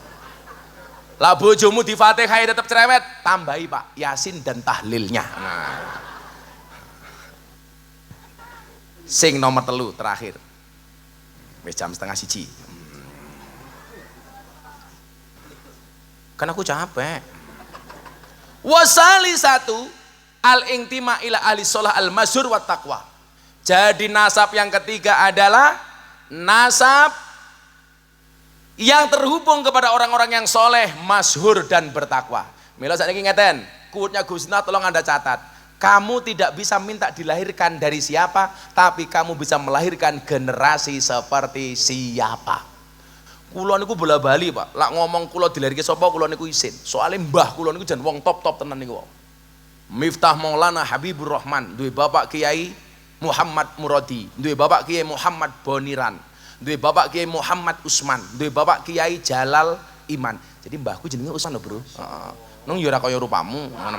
Lah bojomu di Fatihah tetap cerewet, tambahi Pak Yasin dan tahlilnya. Nah. Sing nomor 3 terakhir. Wis jam 12:30. Kan aku capek. Wasali 1 al-intima ila ahli sholah al-masyhur wa taqwa. Jadi nasab yang ketiga adalah nasab yang terhubung kepada orang-orang yang soleh, masyhur dan bertakwa. Mila saiki ngeten, quote-nya Gusna tolong Anda catat. Kamu tidak bisa minta dilahirkan dari siapa, tapi kamu bisa melahirkan generasi seperti siapa. Kula niku bola-bali, Pak. Lak ngomong kula dilahirke sapa kula niku isin. Soale mbah kula niku jan wong top-top tenan niku. Miftah Maulana Habibur Rahman, duwe bapak Kiai Muhammad Muradi, duwe bapak Kiai Muhammad Boniran, duwe bapak Kiai Muhammad Usman, duwe bapak Kiai Jalal Iman. Jadi mbahku jenenge Usman lho, Bro. Heeh. Nung yo ora kaya rupamu, ngono.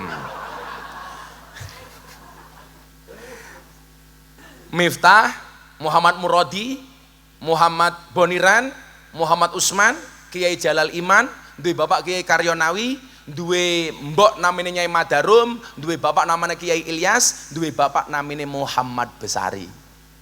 Miftah, Muhammad Muradi, Muhammad Boniran, Muhammad Usman, Kiai Jalal Iman, duwe bapak Kiai Karyonawi, duwe mbok namine Nyai Madarum, duwe bapak namanya Kiai Ilyas, duwe bapak namine Muhammad Besari.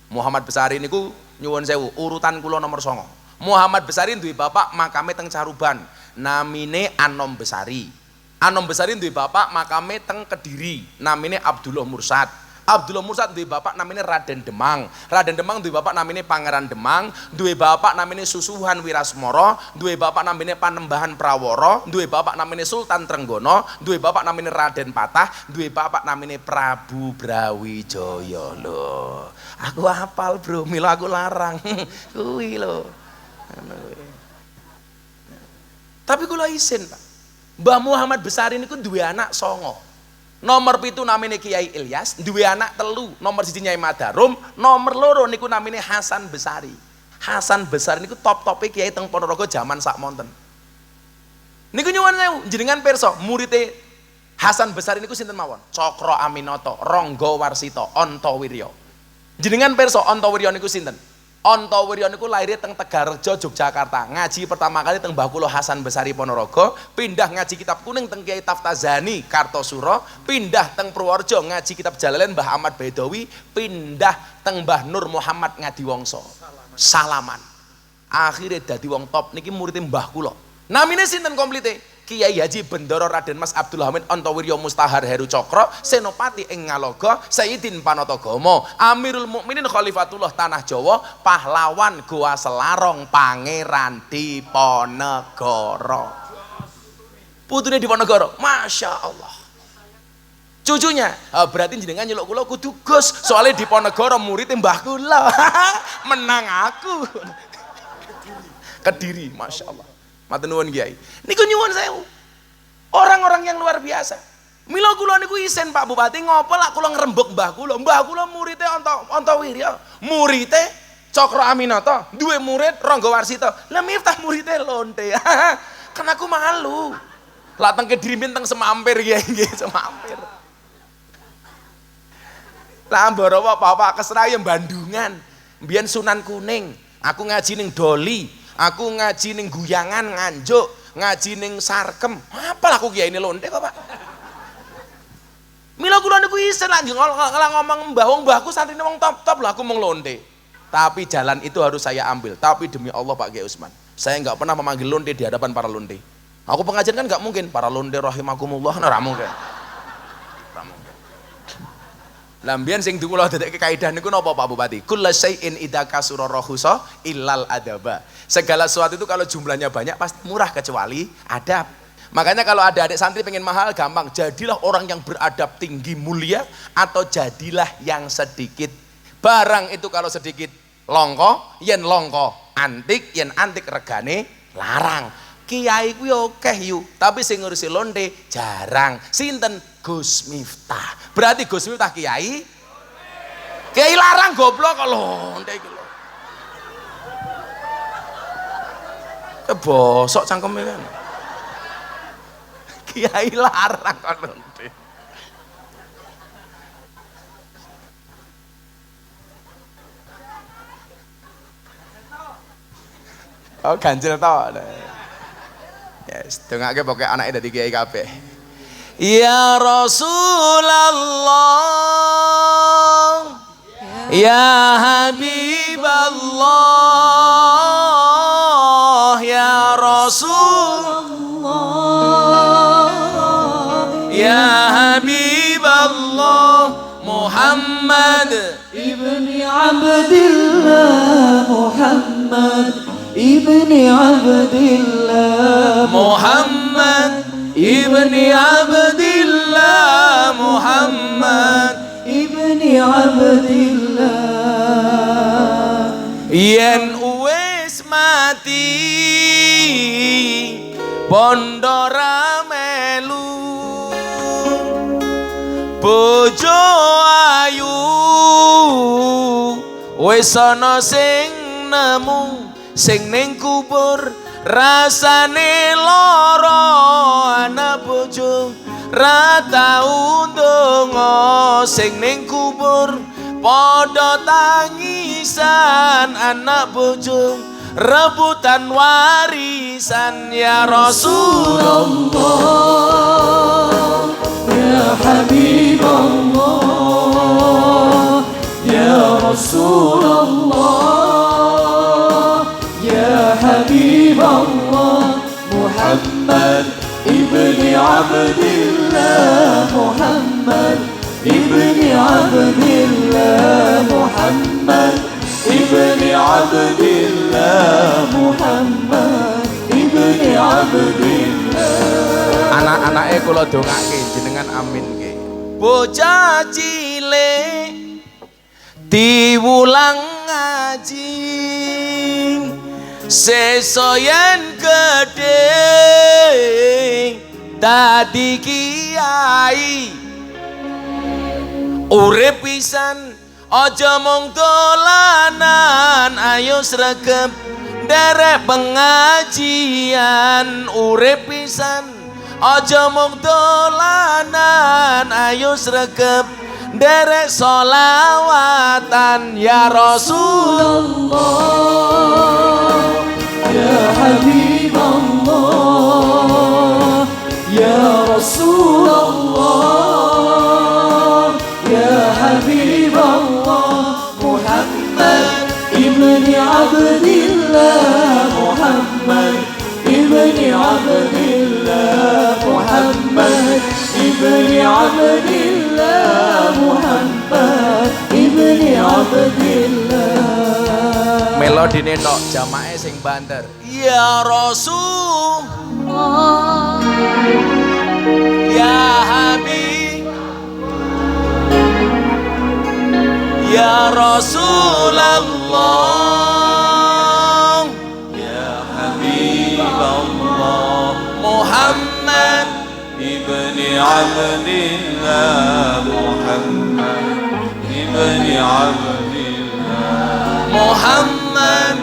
Muhammad Besari niku nyuwun sewu, urutan kula nomor 9. Muhammad Besari duwe bapak makame teng Caruban, namine Anom Besari. Anom Besari duwe bapak makame teng Kediri, namine Abdullah Mursad. Abdullah Mursad duwe bapak namine Raden Demang. Raden Demang duwe bapak namine Pangeran Demang, duwe bapak namine Susuhan Wirasmara, duwe bapak namine Panembahan Prawara, duwe bapak namine Sultan Trenggono, duwe bapak namine Raden Patah, duwe bapak namine Prabu Brawijaya. Lho, aku hafal, Bro. Mila aku larang. Kuwi lho. Tapi kula isin, Pak. Mbah Muhammad Besari niku duwe anak 9. Nomor 7 namine Kiai Ilyas, duwe anak 3. Nomor 1 Nyai Madarum, nomor 2 niku namine Hasan Besari. Hasan Besari niku top-tope kiai teng Ponorogo zaman sakmonten. Niku nyuwun sewu, jenengan pirsa, murite Hasan Besari niku sinten mawon? Cokro Aminoto, Ronggo Warsito, Antawirya. Jenengan pirsa Antawirya niku sinten? Antawirya niku lahir teng Tegarrejo, Yogyakarta. Ngaji pertama kali teng Mbah kula Hasan Besari Ponorogo, pindah ngaji kitab kuning teng Kiai Taftazani Kartosuro, pindah teng Purworejo ngaji kitab Jalalain Mbah Ahmad Baidawi, pindah teng Mbah Nur Muhammad Ngadiwongso. Salaman. Akhirnya dadi wong top niki murid Mbah kula. Namine sinten komplite? Kiai Haji Bendoro Raden Mas Abdul Hamid Antawirya Mustahar Heru Cokro, Senopati ing Ngaloga, Sayyidin Panatagomo, Amirul Mukminin Khalifatullah Tanah Jawa, pahlawan Goa Selarong, Pangeran Diponegoro. Putune Diponegoro, Masya Allah. Cucunya, berarti jenengan nyeluk kula kudu Gus, soalnya Diponegoro murid mbah kula. Menang aku. Kediri, Masya Allah. Matur nuwun Kiai. Niku nyuwun sewu. Orang-orang yang luar biasa. Mila kula niku isen Pak Bupati, ngopo lak kula ngrembug mbah kula. Mbah kula murite Antawirya, murite Cokro Aminoto, duwe murid Ronggo Warsito. Lah Miftah murite Lonte. Kan aku malu. Lah teng Kediri teng Semampir Kiai nggih, Semampir. Lah mbara Bapak Kesrayem Bandungan. Mbiyen Sunan Kuning. Aku ngaji ning Doli. Aku ngaji ning Guyangan Nganjuk, ngaji ning Sarkem. Apal aku kiai ini Lonte kok, Pak. Mila kula niku isen lak ngomong mbahku santrine wong top-top lah aku mung Lonte. Tapi jalan itu harus saya ambil. Tapi demi Allah Pak Kiai Usman, saya enggak pernah memanggil Lonte di hadapan para Lonte. Aku pengajian kan enggak mungkin para Lonte rahimakumullah, ora mungkin. Lambian sing kula dadekke kaidah niku napa Pak Bupati? Kullu syai'in idza kasura rahusa illal adaba. Segala sesuatu itu kalau jumlahnya banyak pasti murah kecuali adab. Makanya kalau ada adik santri pengen mahal gampang, jadilah orang yang beradab tinggi mulia atau jadilah yang sedikit. Barang itu kalau sedikit longko, yen longko antik, yen antik regane larang. Kiai ku yo akeh yu, tapi sing ngurusi Lonte jarang. Sinten? Gus Miftah. Berarti Gus Miftah kiai. Kiai larang goblok kok lonte iki lho. Bosok cangkeme kan. Kiai larang kok lonte. Oh ganjil to. Yes, dongake pokoke anake dadi kiai kabeh. Ya Rasulullah, ya Habiballah, ya Rasulullah, ya Habiballah, Muhammad ibni Abdillah, Muhammad ibni Abdillah, Muhammad ibni Abdillah, Muhammad ibni Abdillah. yen uwis mati bondo ra melu bojo ayu wis ana sing nemu sing ning kubur rasane lara anak bojo ra tau ndonga sing ning kubur padha tangisan anak bojo rebutan warisan ya Rasulullah ya Habiballah ya Rasulullah ya Habiballah Muhammad ibni Abdillah, Muhammad ibni Abdillah, Muhammad ibni Abdillah, Muhammad ibni Abdillah. Anak-anake kula dongake jenengan amin nggih. Bocah cilik diwulang ngaji sesoyen gedhe dadi kiai urip pisan aja mung dolanan ayo sregep nderek pengajian urip pisan aja mung dolanan ayo sregep nderek solawatan ya Rasulullah ya Habiballah ya Rasulullah ya Habiballah Muhammad ibni Abdillah, Muhammad ibni Abdillah, Muhammad ibni Abdillah, Muhammad ibni Abdillah. melodine tok jamae sing banter ya Rasulullah ya Habib ya Rasulullah Ya Habiballah Muhammad ibni Abdillah, Muhammad ibni Abdillah, Muhammad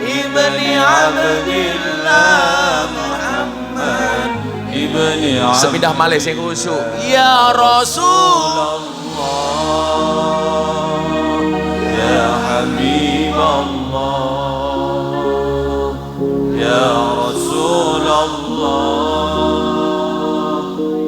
ibni Abdillah, Muhammad ibni sepindah malih sing khusyuk ya Rasul Ya Habiballah Ya Rasulullah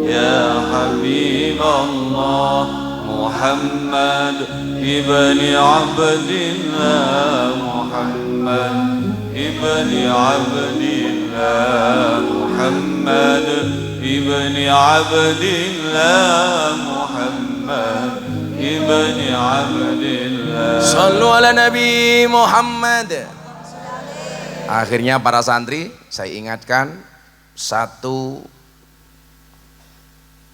Ya Habiballah Muhammad ibni Abdillah, Muhammad ibni Abdillah, Muhammad ibni Abdillah, Muhammad ibni Abdillah. Sallu ala Nabi Muhammad. Akhirnya para santri saya ingatkan satu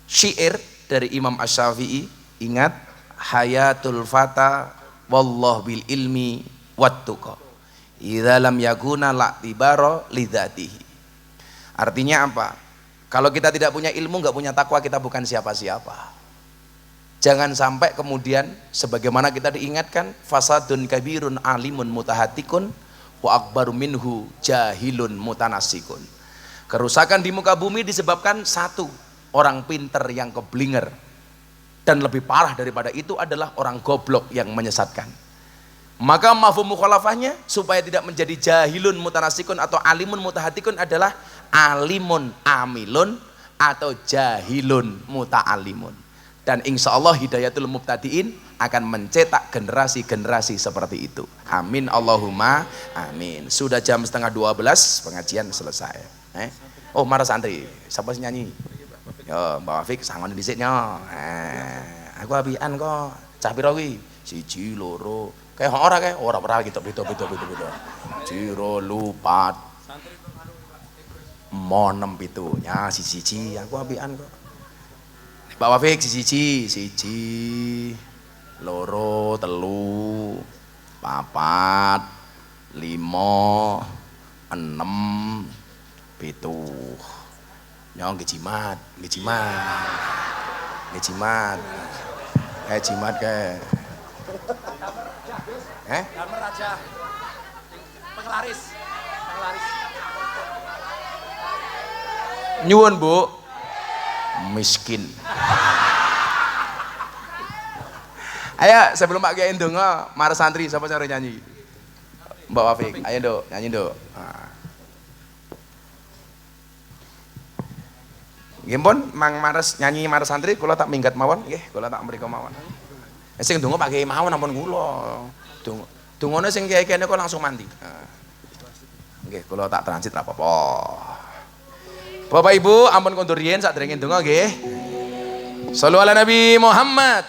syair dari Imam Asy-Syafi'i, ingat hayatul fata wallah bil ilmi wattuqa idza lam yakuna la'tibara lidzatihi. Artinya apa? Kalau kita tidak punya ilmu, nggak punya takwa, kita bukan siapa-siapa. Jangan sampai kemudian sebagaimana kita diingatkan, fasadun kabirun alimun mutahatikun wa akbaru minhu jahilun mutanasikun. Kerusakan di muka bumi disebabkan satu, orang pinter yang keblinger. Dan lebih parah daripada itu adalah orang goblok yang menyesatkan. Maka mafhum mukhalafahnya supaya tidak menjadi jahilun mutanasikun atau alimun mutahatikun adalah alimun amilun atau jahilun muta'alimun. Dan insya Allah hidayatul mubtadiin akan mencetak generasi-generasi seperti itu. Amin Allahumma amin. Sudah jam 11:30 pengajian selesai. Oh marah santri, siapa sih nyanyi? Yo Mbak Wafik sangon dhisiknya. Aku apian kok. Cah pira kuwi? 1 2 kayak ora gitu beda. Jiro lupat. Monem pitu. Ya siji aku apian kok. Mbak Wafik siji, 2 3 4 5 6 7 nyong jimat kayak Damar Raja penglaris nyuwun Bu miskin. Ayo sebelum Pak Kiai ndonga, marah santri siapa cara nyanyi? Mbak Wafik, ayo Nduk, nyanyi Nduk. Nggih pun mang mares nyanyi marah santri kula tak minggat mawon nggih, kula tak mriko mawon. Sing ndonga Pak Kiai mawon ampun kula. Dungane sing kiai-kiai kok langsung mandi. Nggih, kula tak transit ra apa-apa. Bapak Ibu, ampun kondur riyen sakderenge ndonga nggih. Shallu ala Nabi Muhammad.